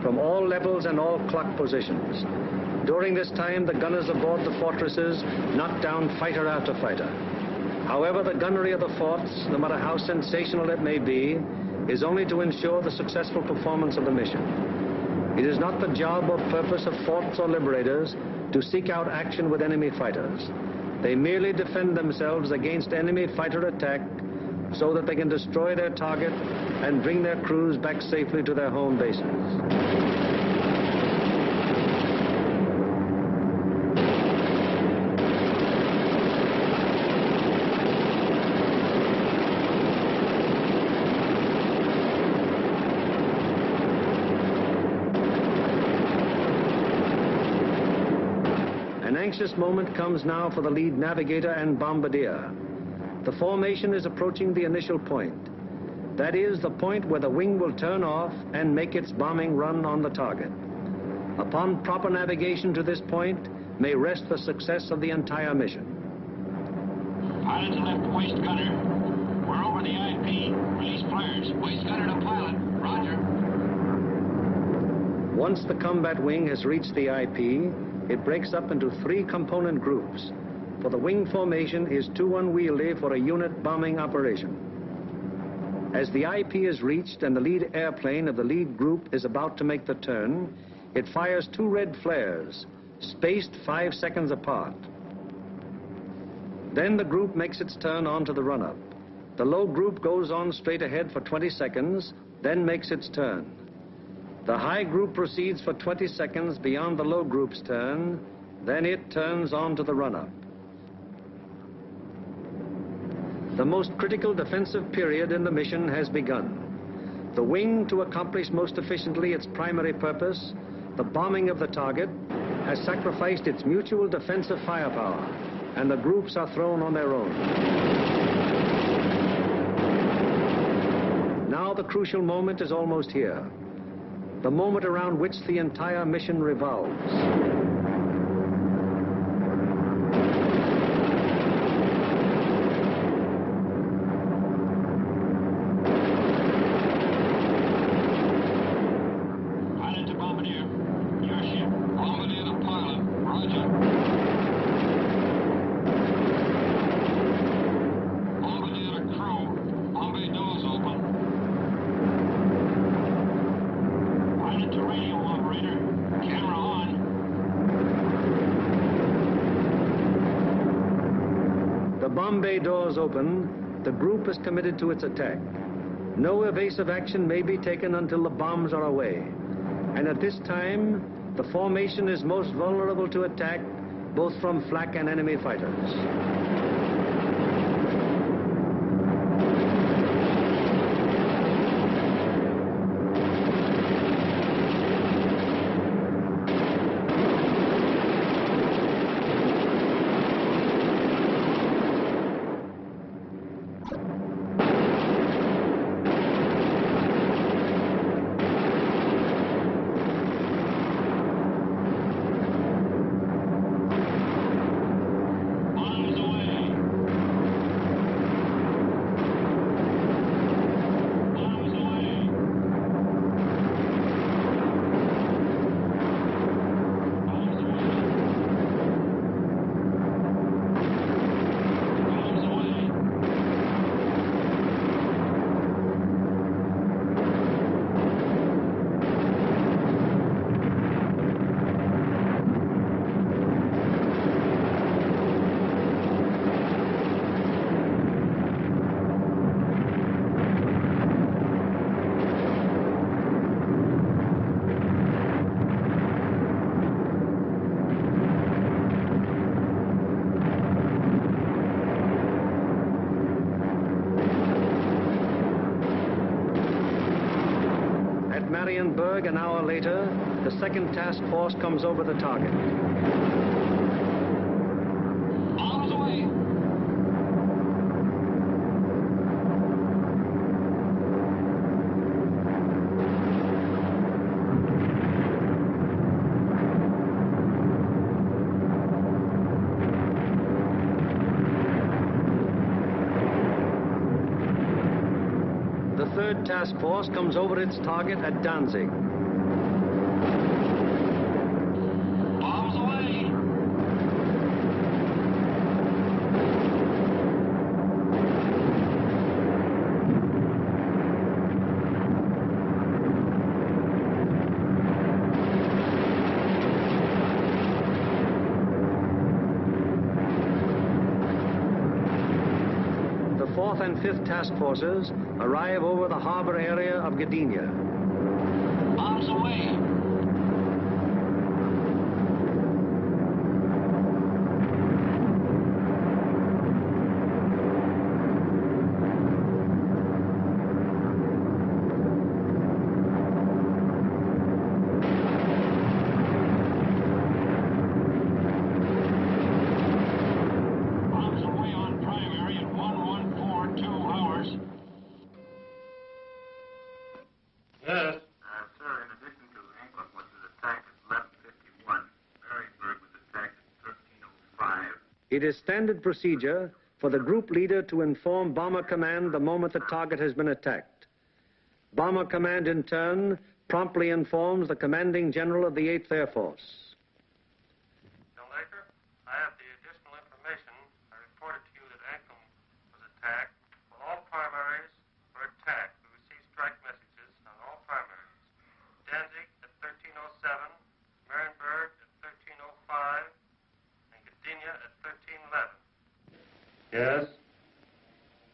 from all levels and all clock positions. During this time, the gunners aboard the fortresses knock down fighter after fighter. However, the gunnery of the forts, no matter how sensational it may be, is only to ensure the successful performance of the mission. It is not the job or purpose of forts or liberators to seek out action with enemy fighters. They merely defend themselves against enemy fighter attack so that they can destroy their target and bring their crews back safely to their home bases. An anxious moment comes now for the lead navigator and bombardier. The formation is approaching the initial point. That is the point where the wing will turn off and make its bombing run on the target. Upon proper navigation to this point may rest the success of the entire mission. Pilot to left waist gunner. We're over the IP. Release flares. Waist gunner to pilot. Roger. Once the combat wing has reached the IP, it breaks up into 3 component groups, for the wing formation is too unwieldy for a unit bombing operation. As the IP is reached and the lead airplane of the lead group is about to make the turn, it fires 2 red flares, spaced 5 seconds apart. Then the group makes its turn onto the run-up. The low group goes on straight ahead for 20 seconds, then makes its turn. The high group proceeds for 20 seconds beyond the low group's turn, then it turns onto the run-up. The most critical defensive period in the mission has begun. The wing, to accomplish most efficiently its primary purpose, the bombing of the target, has sacrificed its mutual defensive firepower, and the groups are thrown on their own. Now the crucial moment is almost here, the moment around which the entire mission revolves. Bomb bay doors open, the group is committed to its attack. No evasive action may be taken until the bombs are away. And at this time, the formation is most vulnerable to attack, both from flak and enemy fighters. Marienburg, an hour later, the second task force comes over the target. Bombs away. The third task force comes over its target at Danzig. Bombs away. The fourth and fifth task forces arrive over the harbor area of Gdynia. Bombs away. It is standard procedure for the group leader to inform Bomber Command the moment the target has been attacked. Bomber Command, in turn, promptly informs the commanding general of the 8th Air Force. Laker, I have the additional information. I reported to you that Anklam was attacked. Well, all primaries were attacked. We received strike messages on all primaries. Danzig at 1307, Marienburg at 1305, and Gdynia at 1311. Yes?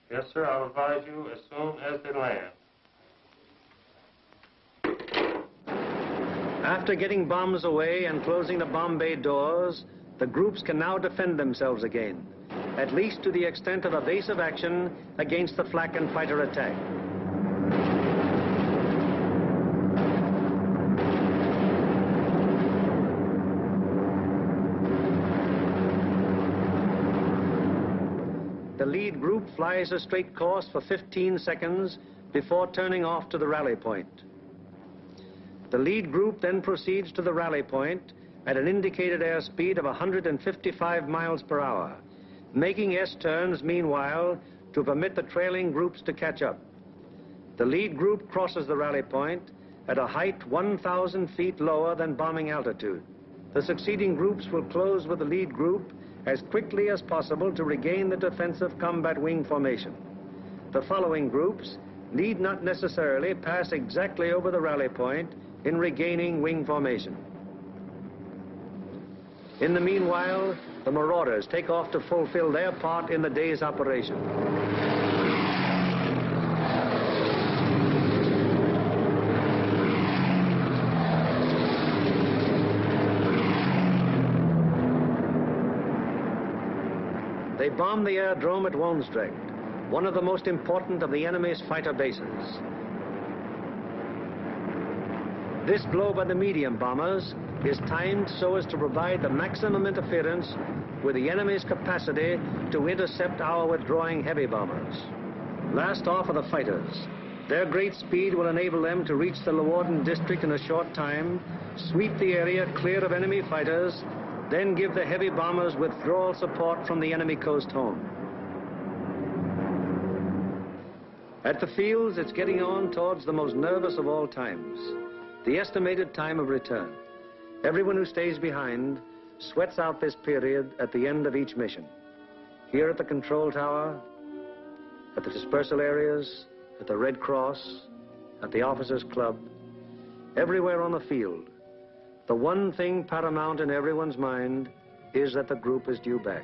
Yes, sir. I'll advise you as soon as they land. After getting bombs away and closing the bomb bay doors, the groups can now defend themselves again, at least to the extent of evasive action against the flak and fighter attack. The lead group flies a straight course for 15 seconds before turning off to the rally point. The lead group then proceeds to the rally point at an indicated airspeed of 155 miles per hour, making S-turns meanwhile to permit the trailing groups to catch up. The lead group crosses the rally point at a height 1,000 feet lower than bombing altitude. The succeeding groups will close with the lead group as quickly as possible to regain the defensive combat wing formation. The following groups need not necessarily pass exactly over the rally point in regaining wing formation. In the meanwhile, the marauders take off to fulfill their part in the day's operation. They bomb the aerodrome at Woensdrecht, one of the most important of the enemy's fighter bases. This blow by the medium bombers is timed so as to provide the maximum interference with the enemy's capacity to intercept our withdrawing heavy bombers. Last off are the fighters. Their great speed will enable them to reach the Leeuwarden district in a short time, sweep the area clear of enemy fighters, then give the heavy bombers withdrawal support from the enemy coast home. At the fields, it's getting on towards the most nervous of all times, the estimated time of return. Everyone who stays behind sweats out this period at the end of each mission. Here at the control tower, at the dispersal areas, at the Red Cross, at the officers' club, everywhere on the field, the one thing paramount in everyone's mind is that the group is due back.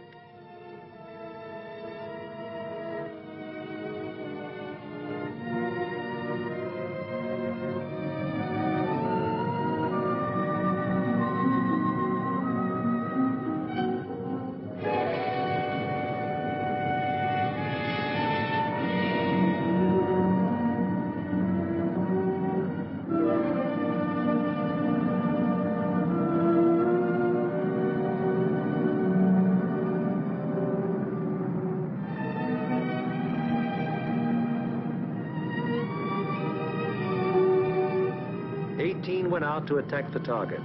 Went out to attack the target.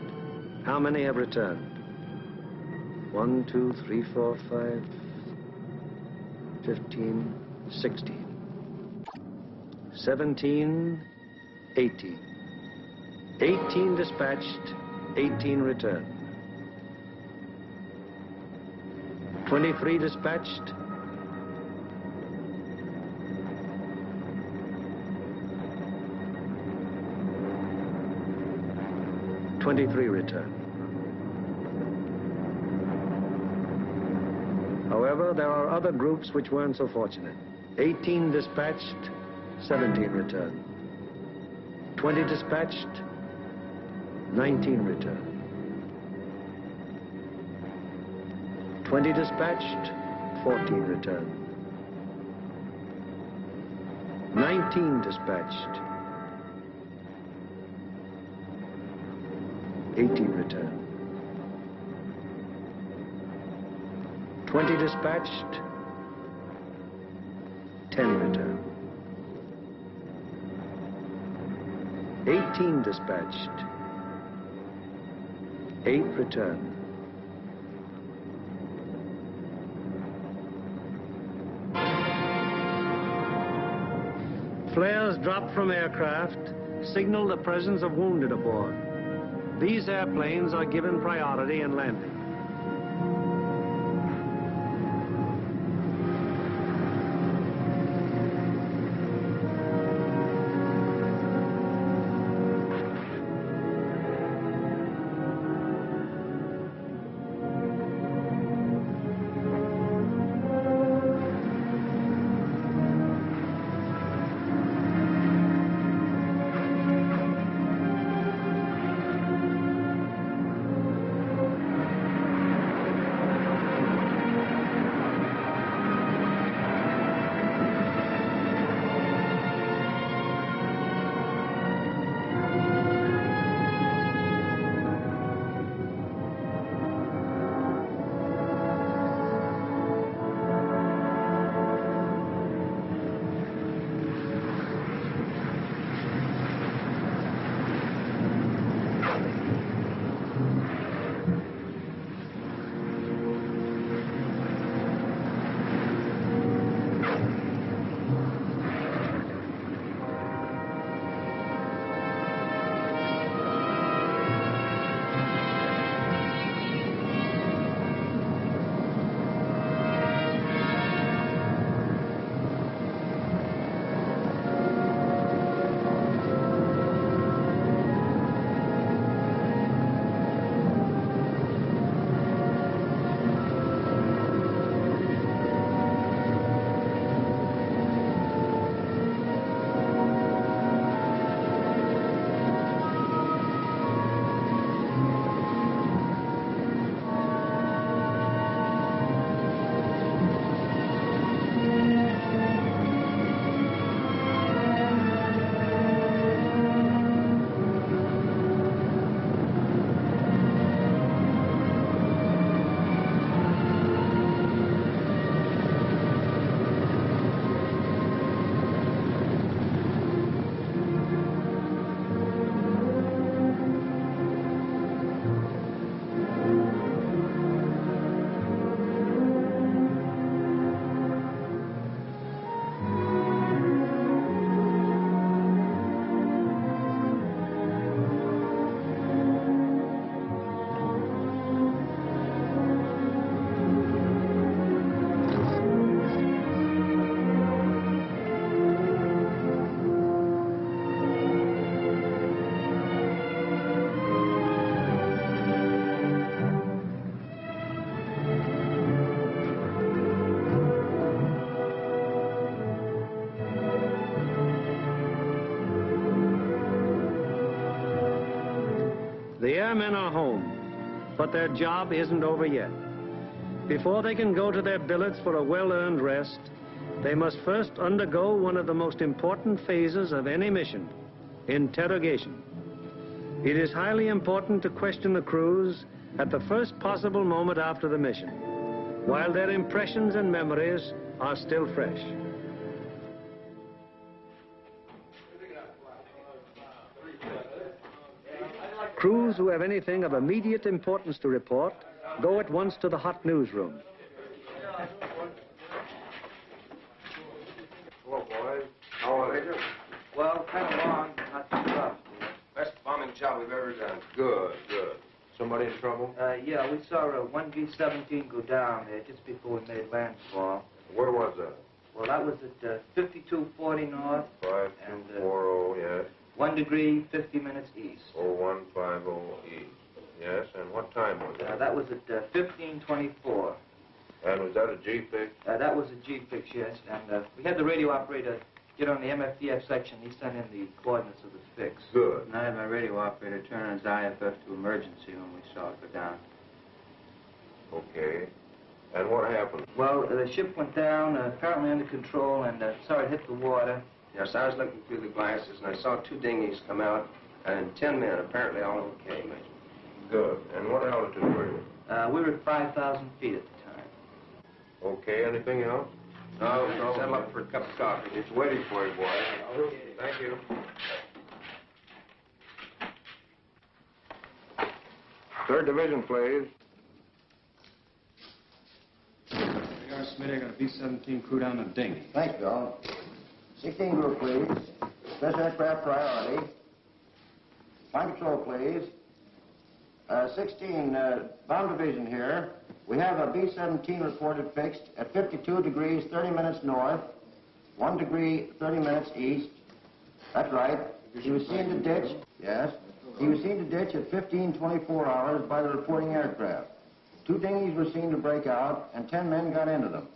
How many have returned? 1, 2, 3, 4, 5, 15, 16, 17, 18. 18 dispatched, 18 returned. 23 dispatched, 23 returned. However, there are other groups which weren't so fortunate. 18 dispatched, 17 returned. 20 dispatched, 19 returned. 20 dispatched, 14 returned. 19 dispatched, 18 returned. 20 dispatched, 10 returned. 18 dispatched, 8 returned. Flares dropped from aircraft signal the presence of wounded aboard. These airplanes are given priority in landing. The airmen are home, but their job isn't over yet. Before they can go to their billets for a well-earned rest, they must first undergo one of the most important phases of any mission, interrogation. It is highly important to question the crews at the first possible moment after the mission, while their impressions and memories are still fresh. Crews who have anything of immediate importance to report go at once to the hot newsroom. Hello, boys. How are you? Well, kind of long, not too tough. Best bombing job we've ever done. Good, good. Somebody in trouble? Yeah, we saw a 1B-17 go down there just before we made landfall. Where was that? Well, that was at 5240 north. 5240, yes. 1 degree, 50 minutes east. 0150 east. Yes, and what time was it? That was at 1524. And was that a G-fix? That was a G-fix, yes. And we had the radio operator get on the MFDF section. He sent in the coordinates of the fix. Good. And I had my radio operator turn on his IFF to emergency when we saw it go down. Okay. And what happened? Well, the ship went down, apparently under control, and saw it hit the water. Yes, I was looking through the glasses, and I saw 2 dinghies come out, and 10 men, apparently all okay, Major. Good. And what altitude were you? We were at 5,000 feet at the time. Okay, anything else? No, settle up for a cup of coffee. It's waiting for you, boy. Thank you. Third Division, please. We are, Smitty. I got a B-17 crew down the dinghy. Thank you, all. 16 group, please. Special aircraft priority. Flight control, please. 16, bomb division here. We have a B-17 reported fixed at 52 degrees, 30 minutes north, 1 degree, 30 minutes east. That's right. He was seen to ditch. Yes. He was seen to ditch at 15:24 hours by the reporting aircraft. 2 dinghies were seen to break out, and 10 men got into them.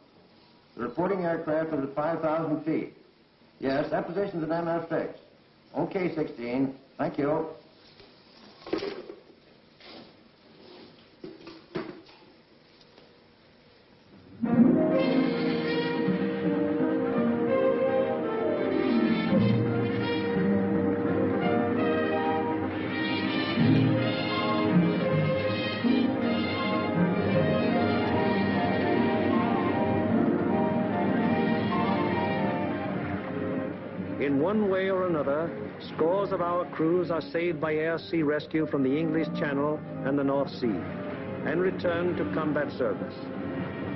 The reporting aircraft was at 5,000 feet. Yes, that position's an MF fix. Okay, 16. Thank you. In one way or another, scores of our crews are saved by air-sea rescue from the English Channel and the North Sea and returned to combat service.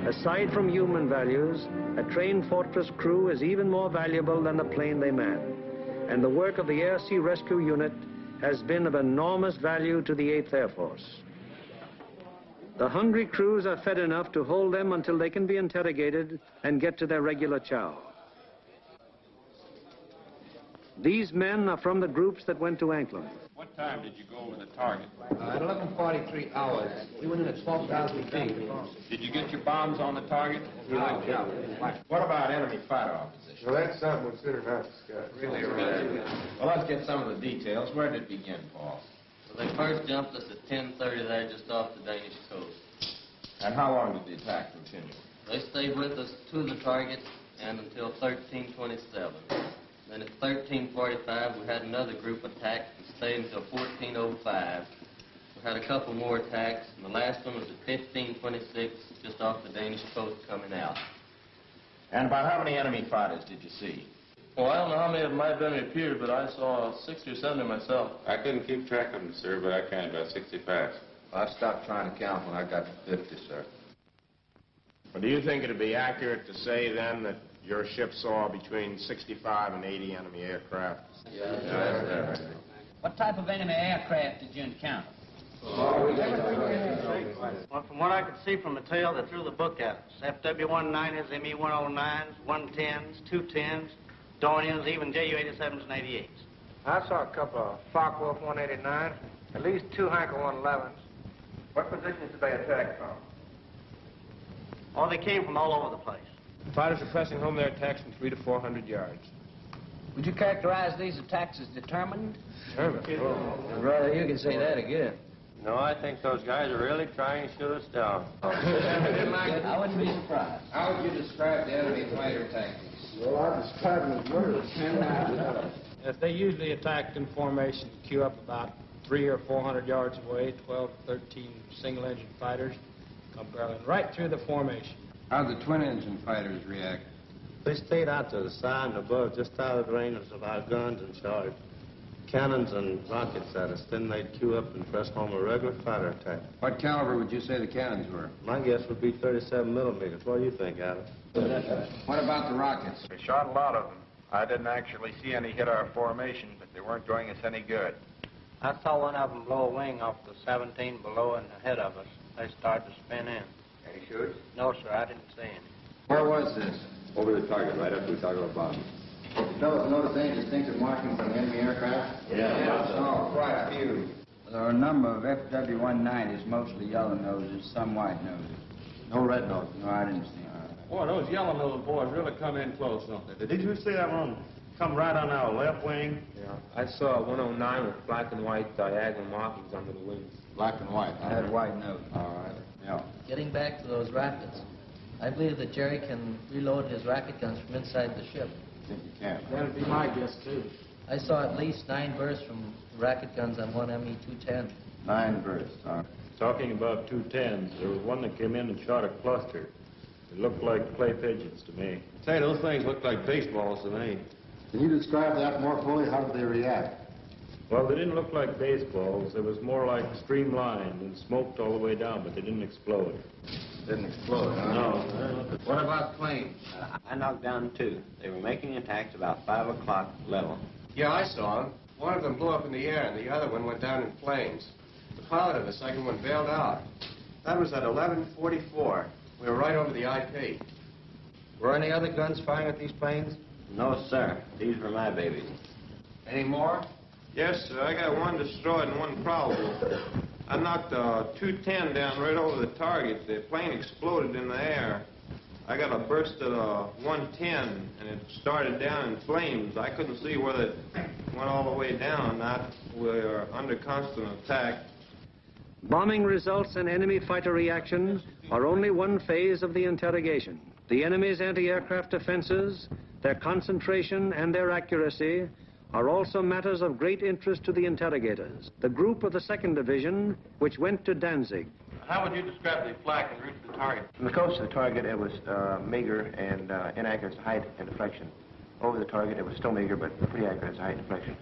Aside from human values, a trained fortress crew is even more valuable than the plane they man. And the work of the air-sea rescue unit has been of enormous value to the 8th Air Force. The hungry crews are fed enough to hold them until they can be interrogated and get to their regular chow. These men are from the groups that went to Anklam. What time did you go over the target? At 11:43 hours. We went in at 12,000 feet. Did you get your bombs on the target? Yeah. What about enemy fighter opposition? Well, that's something we consider not discussed. Really? Well, let's get some of the details. Where did it begin, Paul? Well, they first jumped us at 10:30 there just off the Danish coast. And how long did the attack continue? They stayed with us to the target and until 13:27. Then at 13:45, we had another group attack and stayed until 14:05. We had a couple more attacks, and the last one was at 15:26, just off the Danish coast coming out. And about how many enemy fighters did you see? Well, I don't know how many of them might have appeared, but I saw 60 or 70 myself. I couldn't keep track of them, sir, but I counted about 65. I stopped trying to count when I got to 50, sir. Well, do you think it'd be accurate to say, then, that your ship saw between 65 and 80 enemy aircraft? Yeah. What type of enemy aircraft did you encounter? Well, from what I could see from the tail, they threw the book at us. FW-190s, ME-109s, 110s, 210s, Dorniers, even JU-87s and 88s. I saw a couple of Focke-Wulf 189s, at least 2 Heinkel 111s. What positions did they attack from? Oh, they came from all over the place. The fighters are pressing home their attacks from 300 to 400 yards. Would you characterize these attacks as determined? Determined? I'd rather you could say that again. No, I think those guys are really trying to shoot us down. I wouldn't be surprised. How would you describe the enemy fighter tactics? Well, I describe them as murderous. If they usually attacked in formation, queue up about 300 or 400 yards away, 12 to 13 single-engine fighters come barreling right through the formation. How'd the twin-engine fighters react? They stayed out to the side and above, just out of the range of our guns and charged cannons and rockets at us. Then they'd queue up and press home a regular fighter attack. What caliber would you say the cannons were? My guess would be 37 millimeters. What do you think, Adam? What about the rockets? We shot a lot of them. I didn't actually see any hit our formation, but they weren't doing us any good. I saw one of them blow a wing off the 17 below and ahead of us. They started to spin in. Any shoots? No, sir, I didn't see any. Where was this? Over the target, right after we talked about bombs. Fellows notice any distinctive markings on the enemy aircraft? Oh, quite a few. There are a number of FW-190s, mostly yellow noses, some white noses. No red nose. No, I didn't see them. Boy, those yellow-nosed boys really come in close, don't they? Did you see that one come right on our left wing? Yeah, I saw a 109 with black and white diagonal markings under the wings. Black and white. I had white nose. All right. Yeah. Getting back to those rockets, I believe that Jerry can reload his rocket guns from inside the ship. I think you can. That'd be my guess, too. I saw at least 9 bursts from rocket guns on one ME-210. 9 bursts, huh? Talking about 210s, there was one that came in and shot a cluster. It looked like clay pigeons to me. Say, those things look like baseballs to me. Can you describe that more fully? How did they react? Well, they didn't look like baseballs. It was more like streamlined and smoked all the way down, but they didn't explode. Didn't explode, huh? No. What about planes? I knocked down 2. They were making attacks about 5 o'clock level. Yeah, I saw them. One of them blew up in the air, and the other one went down in flames. The pilot of the second one bailed out. That was at 11:44. We were right over the IP. Were any other guns firing at these planes? No, sir. These were my babies. Any more? Yes, sir. I got one destroyed and one probable. I knocked a 210 down right over the target. The plane exploded in the air. I got a burst at a 110, and it started down in flames. I couldn't see whether it went all the way down or not. We were under constant attack. Bombing results and enemy fighter reaction are only one phase of the interrogation. The enemy's anti-aircraft defenses, their concentration and their accuracy are also matters of great interest to the interrogators. The group of the 2nd Division, which went to Danzig. How would you describe the flak en route to the target? From the coast to the target, it was meager and inaccurate as height and deflection. Over the target, it was still meager, but pretty accurate as height and deflection.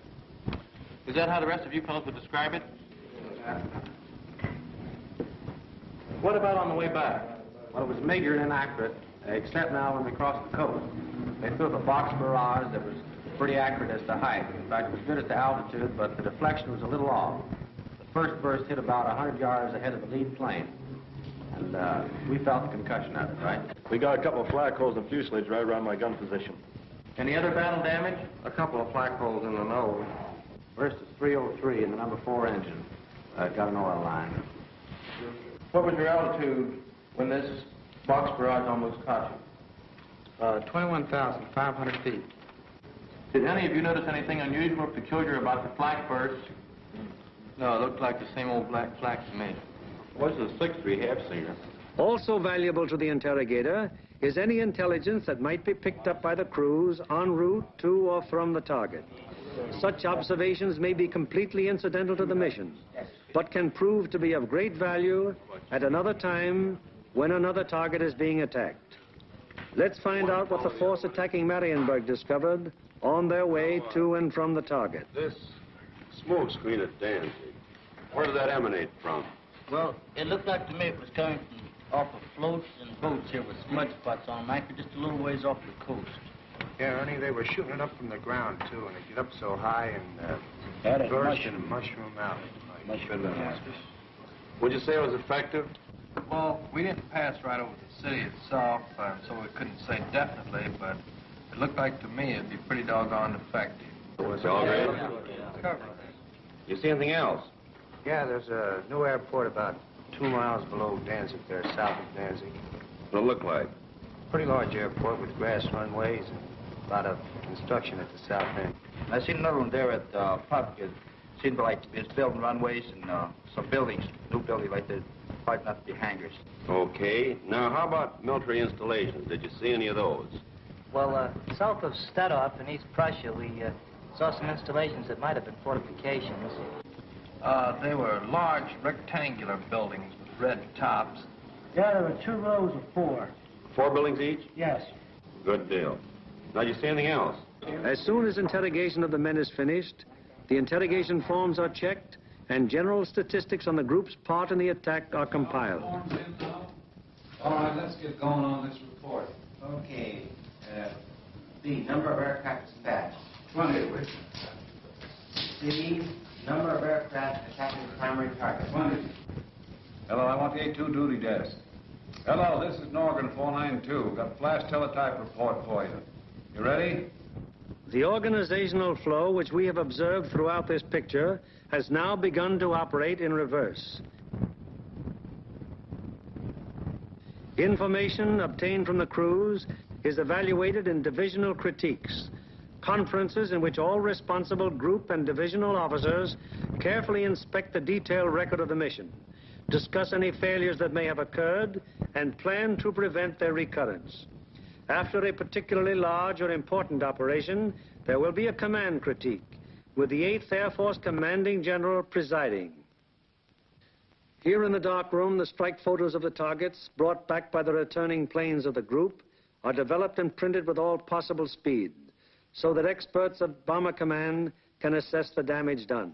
Is that how the rest of you fellows would describe it? What about on the way back? Well, it was meager and inaccurate, except now when we crossed the coast. They threw up a box barrage that was pretty accurate as to height. In fact, it was good at the altitude, but the deflection was a little off. The first burst hit about 100 yards ahead of the lead plane. And we felt the concussion of it, right? We got a couple of flak holes in the fuselage right around my gun position. Any other battle damage? A couple of flak holes in the nose. First is 303 in the number 4 engine. Got an oil line. What was your altitude when this box barrage almost caught you? 21,500 feet. Did any of you notice anything unusual or peculiar about the flak burst? No, it looked like the same old black flak to me. What's the 6th we have, Singer? Also valuable to the interrogator is any intelligence that might be picked up by the crews en route to or from the target. Such observations may be completely incidental to the mission, but can prove to be of great value at another time when another target is being attacked. Let's find out what the force attacking Marienburg discovered on their way to and from the target. This smoke screen at Danzig, where did that emanate from? Well, it looked like to me it was coming from off of floats and boats here with smudge spots on them, anchored just a little ways off the coast. Yeah, Ernie, they were shooting it up from the ground, too, and it get up so high and That burst and mushroom out. Would you say it was effective? Well, we didn't pass right over the city itself, so we couldn't say definitely, but it looked like to me it'd be pretty doggone effective. Was it all right? You see anything else? Yeah, there's a new airport about 2 miles below Danzig there, south of Danzig. What'd it look like? Pretty large airport with grass runways and a lot of construction at the south end. I seen another one there at Puck. It seemed like it's building runways and some buildings, new buildings like they're probably not to be hangars. Okay. Now, how about military installations? Did you see any of those? Well, south of Stadthof in East Prussia, we saw some installations that might have been fortifications. They were large rectangular buildings with red tops. Yeah, there were 2 rows of 4. 4 buildings each? Yes. Good deal. Now, did you see anything else? As soon as interrogation of the men is finished, the interrogation forms are checked and general statistics on the group's part in the attack are compiled. All right, let's get going on this report. Okay. B, number of aircraft dispatched. 20. C, number of aircraft attacking the primary target. 20. Hello, I want the A2 duty desk. Hello, this is Norgan 492. Got a flash teletype report for you. You ready? The organizational flow which we have observed throughout this picture has now begun to operate in reverse. Information obtained from the crews is evaluated in divisional critiques, conferences in which all responsible group and divisional officers carefully inspect the detailed record of the mission, discuss any failures that may have occurred, and plan to prevent their recurrence. After a particularly large or important operation, there will be a command critique, with the 8th Air Force Commanding General presiding. Here in the dark room, the strike photos of the targets brought back by the returning planes of the group are developed and printed with all possible speed, so that experts of Bomber Command can assess the damage done.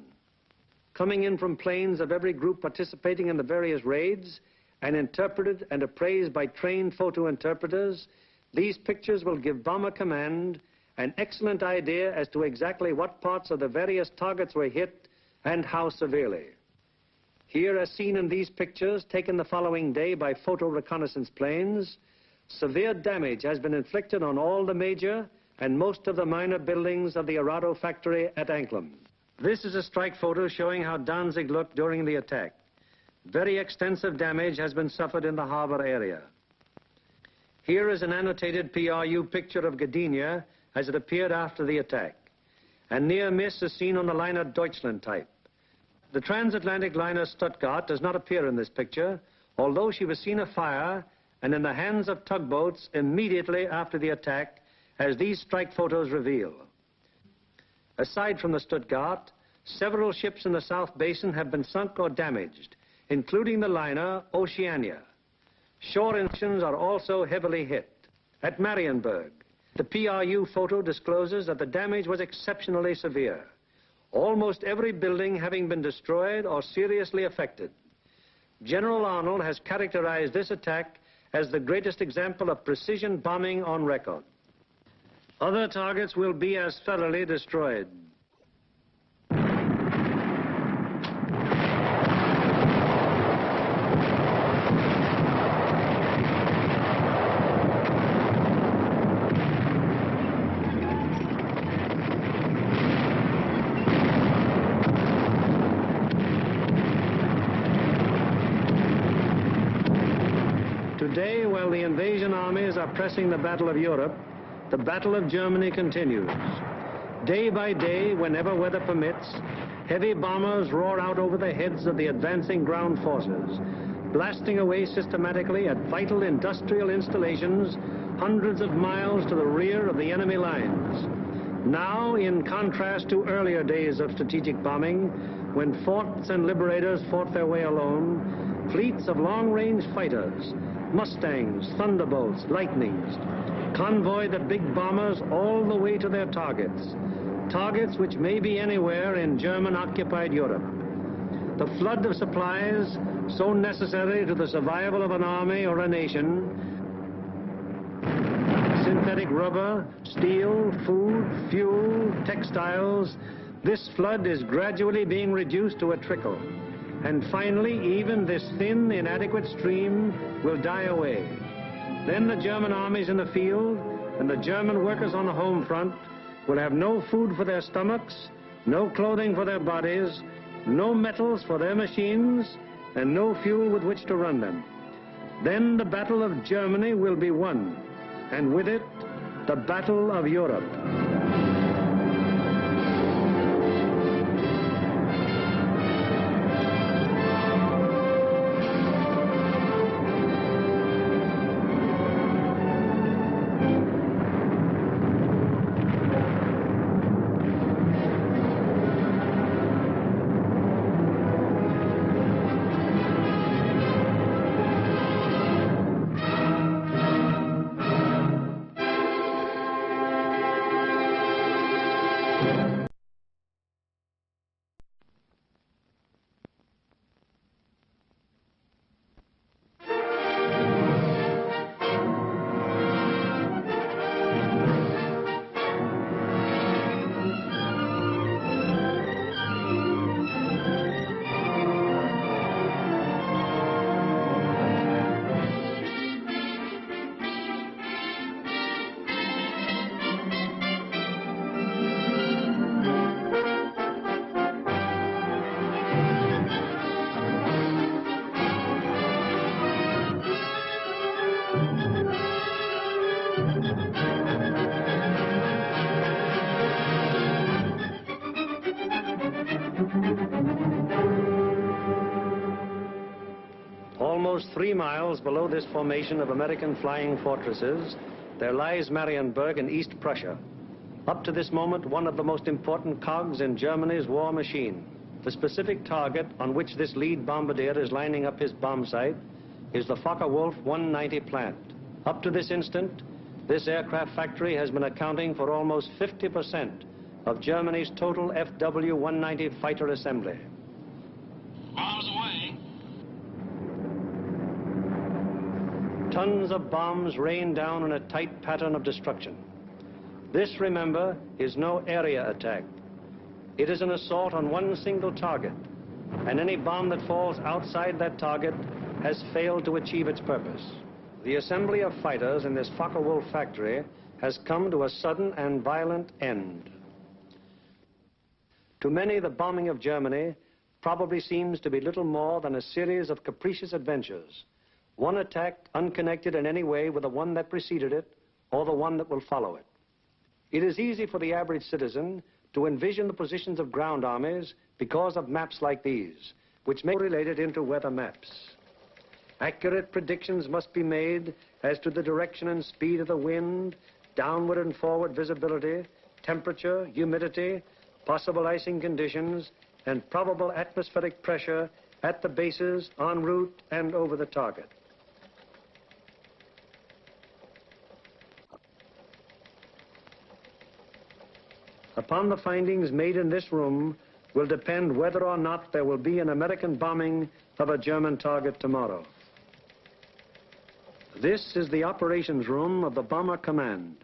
Coming in from planes of every group participating in the various raids, and interpreted and appraised by trained photo interpreters, these pictures will give Bomber Command an excellent idea as to exactly what parts of the various targets were hit and how severely. Here, as seen in these pictures taken the following day by photo reconnaissance planes, severe damage has been inflicted on all the major and most of the minor buildings of the Arado factory at Anklam. This is a strike photo showing how Danzig looked during the attack. Very extensive damage has been suffered in the harbor area. Here is an annotated PRU picture of Gdynia as it appeared after the attack. A near miss is seen on the liner Deutschland type. The transatlantic liner Stuttgart does not appear in this picture, although she was seen afire and in the hands of tugboats immediately after the attack, as these strike photos reveal. Aside from the Stuttgart, several ships in the South Basin have been sunk or damaged, including the liner Oceania. Shore engines are also heavily hit. At Marienburg, the PRU photo discloses that the damage was exceptionally severe, almost every building having been destroyed or seriously affected. General Arnold has characterized this attack as the greatest example of precision bombing on record. Other targets will be as thoroughly destroyed. Today, while the invasion armies are pressing the Battle of Europe, the Battle of Germany continues. Day by day, whenever weather permits, heavy bombers roar out over the heads of the advancing ground forces, blasting away systematically at vital industrial installations hundreds of miles to the rear of the enemy lines. Now, in contrast to earlier days of strategic bombing, when forts and liberators fought their way alone, fleets of long-range fighters, Mustangs, Thunderbolts, Lightnings, convoy the big bombers all the way to their targets, targets which may be anywhere in German-occupied Europe. The flood of supplies, so necessary to the survival of an army or a nation, synthetic rubber, steel, food, fuel, textiles, this flood is gradually being reduced to a trickle. And finally, even this thin, inadequate stream will die away. Then the German armies in the field and the German workers on the home front will have no food for their stomachs, no clothing for their bodies, no metals for their machines, and no fuel with which to run them. Then the Battle of Germany will be won, and with it, the Battle of Europe. Almost 3 miles below this formation of American flying fortresses, there lies Marienburg in East Prussia. Up to this moment, one of the most important cogs in Germany's war machine. The specific target on which this lead bombardier is lining up his bomb sight is the Focke-Wulf 190 plant. Up to this instant, this aircraft factory has been accounting for almost 50% of Germany's total FW-190 fighter assembly. Bombs away. Tons of bombs rain down in a tight pattern of destruction. This, remember, is no area attack. It is an assault on one single target, and any bomb that falls outside that target has failed to achieve its purpose. The assembly of fighters in this Focke-Wulf factory has come to a sudden and violent end. To many, the bombing of Germany probably seems to be little more than a series of capricious adventures, one attack unconnected in any way with the one that preceded it or the one that will follow it. It is easy for the average citizen to envision the positions of ground armies because of maps like these, which may be related into weather maps. Accurate predictions must be made as to the direction and speed of the wind, downward and forward visibility, temperature, humidity, possible icing conditions, and probable atmospheric pressure at the bases, en route, and over the target. Upon the findings made in this room will depend whether or not there will be an American bombing of a German target tomorrow. This is the operations room of the Bomber Command.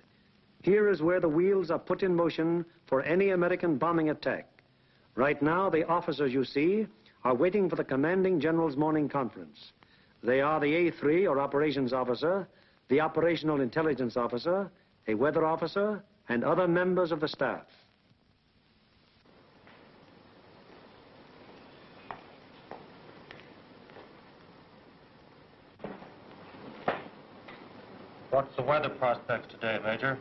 Here is where the wheels are put in motion for any American bombing attack. Right now, the officers you see are waiting for the commanding general's morning conference. They are the A3, or operations officer, the operational intelligence officer, a weather officer, and other members of the staff. What's the weather prospects today, Major?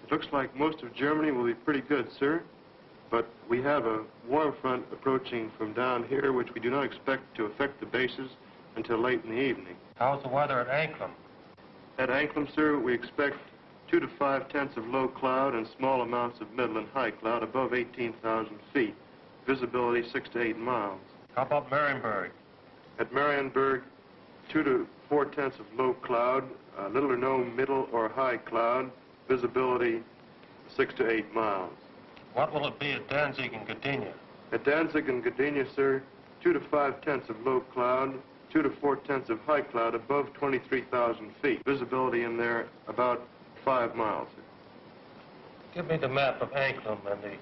It looks like most of Germany will be pretty good, sir. But we have a warm front approaching from down here, which we do not expect to affect the bases until late in the evening. How's the weather at Anklam? At Anklam, sir, we expect 2 to 5 tenths of low cloud and small amounts of middle and high cloud above 18,000 feet. Visibility 6 to 8 miles. How about Marienburg? At Marienburg, 2 to 4 tenths of low cloud, little or no middle or high cloud, visibility 6 to 8 miles. What will it be at Danzig and Gdynia? At Danzig and Gdynia, sir, 2 to 5 tenths of low cloud, 2 to 4 tenths of high cloud above 23,000 feet. Visibility in there about 5 miles. Give me the map of Anklam and the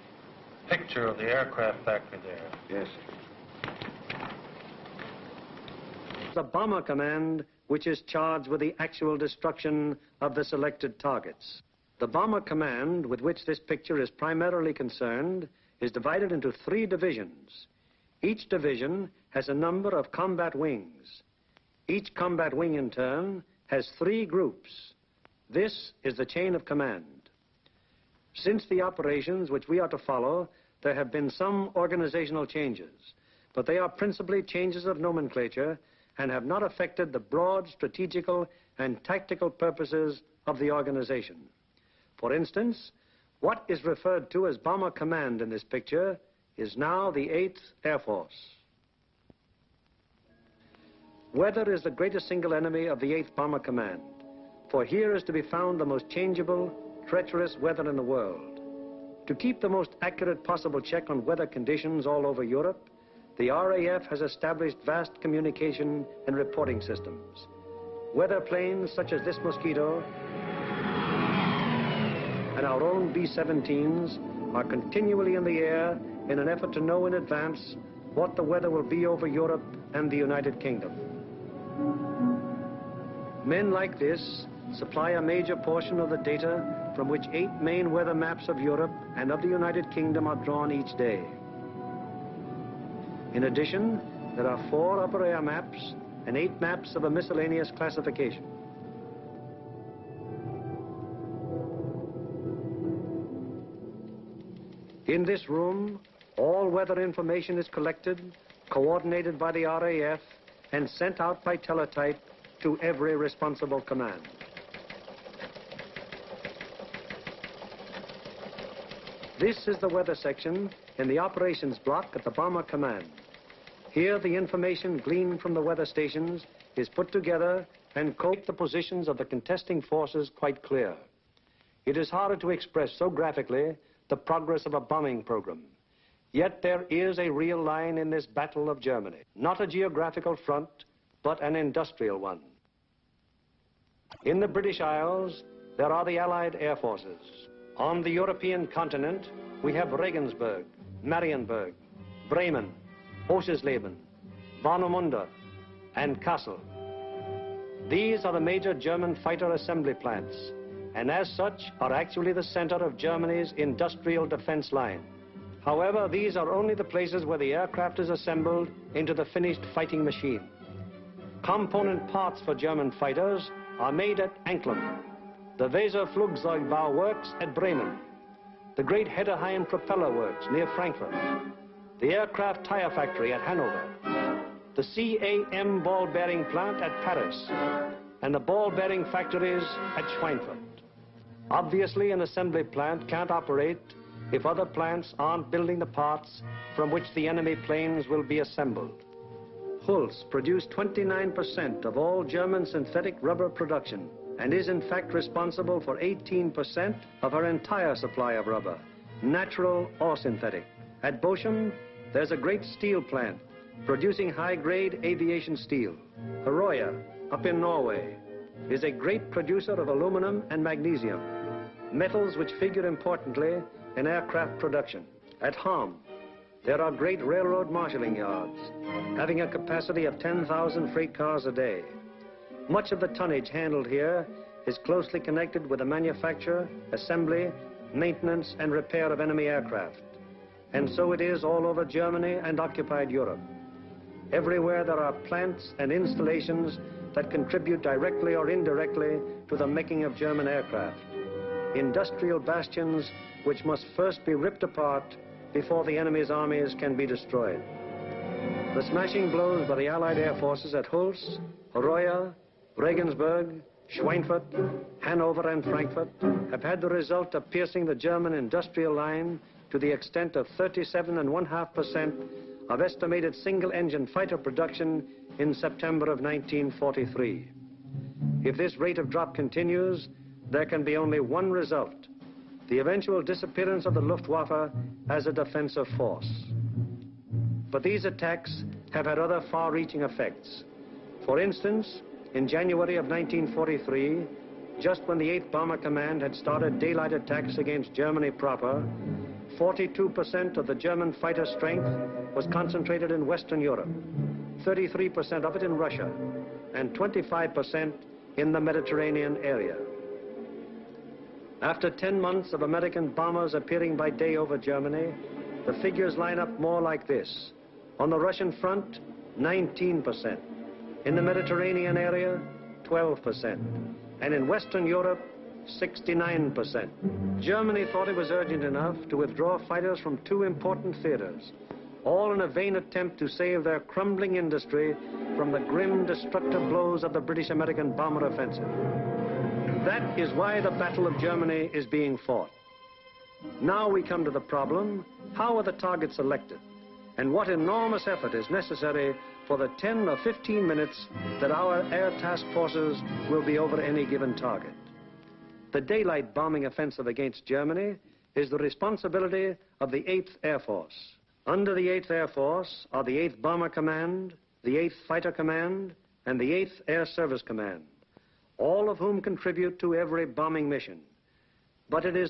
picture of the aircraft factory there. Yes, sir. The Bomber Command, which is charged with the actual destruction of the selected targets. The Bomber Command, with which this picture is primarily concerned, is divided into 3 divisions. Each division has a number of combat wings. Each combat wing, in turn, has 3 groups. This is the chain of command. Since the operations which we are to follow, there have been some organizational changes, but they are principally changes of nomenclature and have not affected the broad strategical and tactical purposes of the organization. For instance, what is referred to as Bomber Command in this picture is now the 8th Air Force. Weather is the greatest single enemy of the 8th Bomber Command, for here is to be found the most changeable, treacherous weather in the world. To keep the most accurate possible check on weather conditions all over Europe, the RAF has established vast communication and reporting systems. Weather planes such as this Mosquito and our own B-17s are continually in the air in an effort to know in advance what the weather will be over Europe and the United Kingdom. Men like this supply a major portion of the data from which 8 main weather maps of Europe and of the United Kingdom are drawn each day. In addition, there are 4 upper air maps and 8 maps of a miscellaneous classification. In this room, all weather information is collected, coordinated by the RAF, and sent out by teletype to every responsible command. This is the weather section in the operations block at the Bomber Command. Here, the information gleaned from the weather stations is put together and make the positions of the contesting forces quite clear. It is harder to express so graphically the progress of a bombing program. Yet there is a real line in this battle of Germany. Not a geographical front, but an industrial one. In the British Isles, there are the Allied air forces. On the European continent, we have Regensburg, Marienburg, Bremen, Oschersleben, Warnemünde, and Kassel. These are the major German fighter assembly plants, and as such are actually the center of Germany's industrial defense line. However, these are only the places where the aircraft is assembled into the finished fighting machine. Component parts for German fighters are made at Anklam, the Weser-Flugzeugbau Works at Bremen, the great Hedderheim Propeller Works near Frankfurt, the aircraft tire factory at Hanover, the CAM ball bearing plant at Paris, and the ball bearing factories at Schweinfurt. Obviously, an assembly plant can't operate if other plants aren't building the parts from which the enemy planes will be assembled. Hulse produced 29% of all German synthetic rubber production and is in fact responsible for 18% of her entire supply of rubber, natural or synthetic. At Bochum, there's a great steel plant producing high-grade aviation steel. Herøya, up in Norway, is a great producer of aluminum and magnesium, metals which figure importantly in aircraft production. At Ham, there are great railroad marshalling yards, having a capacity of 10,000 freight cars a day. Much of the tonnage handled here is closely connected with the manufacture, assembly, maintenance, and repair of enemy aircraft. And so it is all over Germany and occupied Europe. Everywhere there are plants and installations that contribute directly or indirectly to the making of German aircraft. Industrial bastions which must first be ripped apart before the enemy's armies can be destroyed. The smashing blows by the Allied air forces at Hulse, Herøya, Regensburg, Schweinfurt, Hanover, and Frankfurt have had the result of piercing the German industrial line to the extent of 37.5% of estimated single-engine fighter production in September of 1943. If this rate of drop continues, there can be only one result: the eventual disappearance of the Luftwaffe as a defensive force. But these attacks have had other far-reaching effects. For instance, in January of 1943, just when the 8th Bomber Command had started daylight attacks against Germany proper, 42% of the German fighter strength was concentrated in Western Europe, 33% of it in Russia, and 25% in the Mediterranean area. After 10 months of American bombers appearing by day over Germany, the figures line up more like this. On the Russian front, 19%. In the Mediterranean area, 12%. And in Western Europe, 69%. Germany thought it was urgent enough to withdraw fighters from 2 important theaters, all in a vain attempt to save their crumbling industry from the grim, destructive blows of the British-American bomber offensive. That is why the Battle of Germany is being fought. Now we come to the problem: how are the targets selected? And what enormous effort is necessary for the 10 or 15 minutes that our air task forces will be over any given target? The daylight bombing offensive against Germany is the responsibility of the 8th Air Force. Under the 8th Air Force are the 8th Bomber Command, the 8th Fighter Command, and the 8th Air Service Command, all of whom contribute to every bombing mission. But it is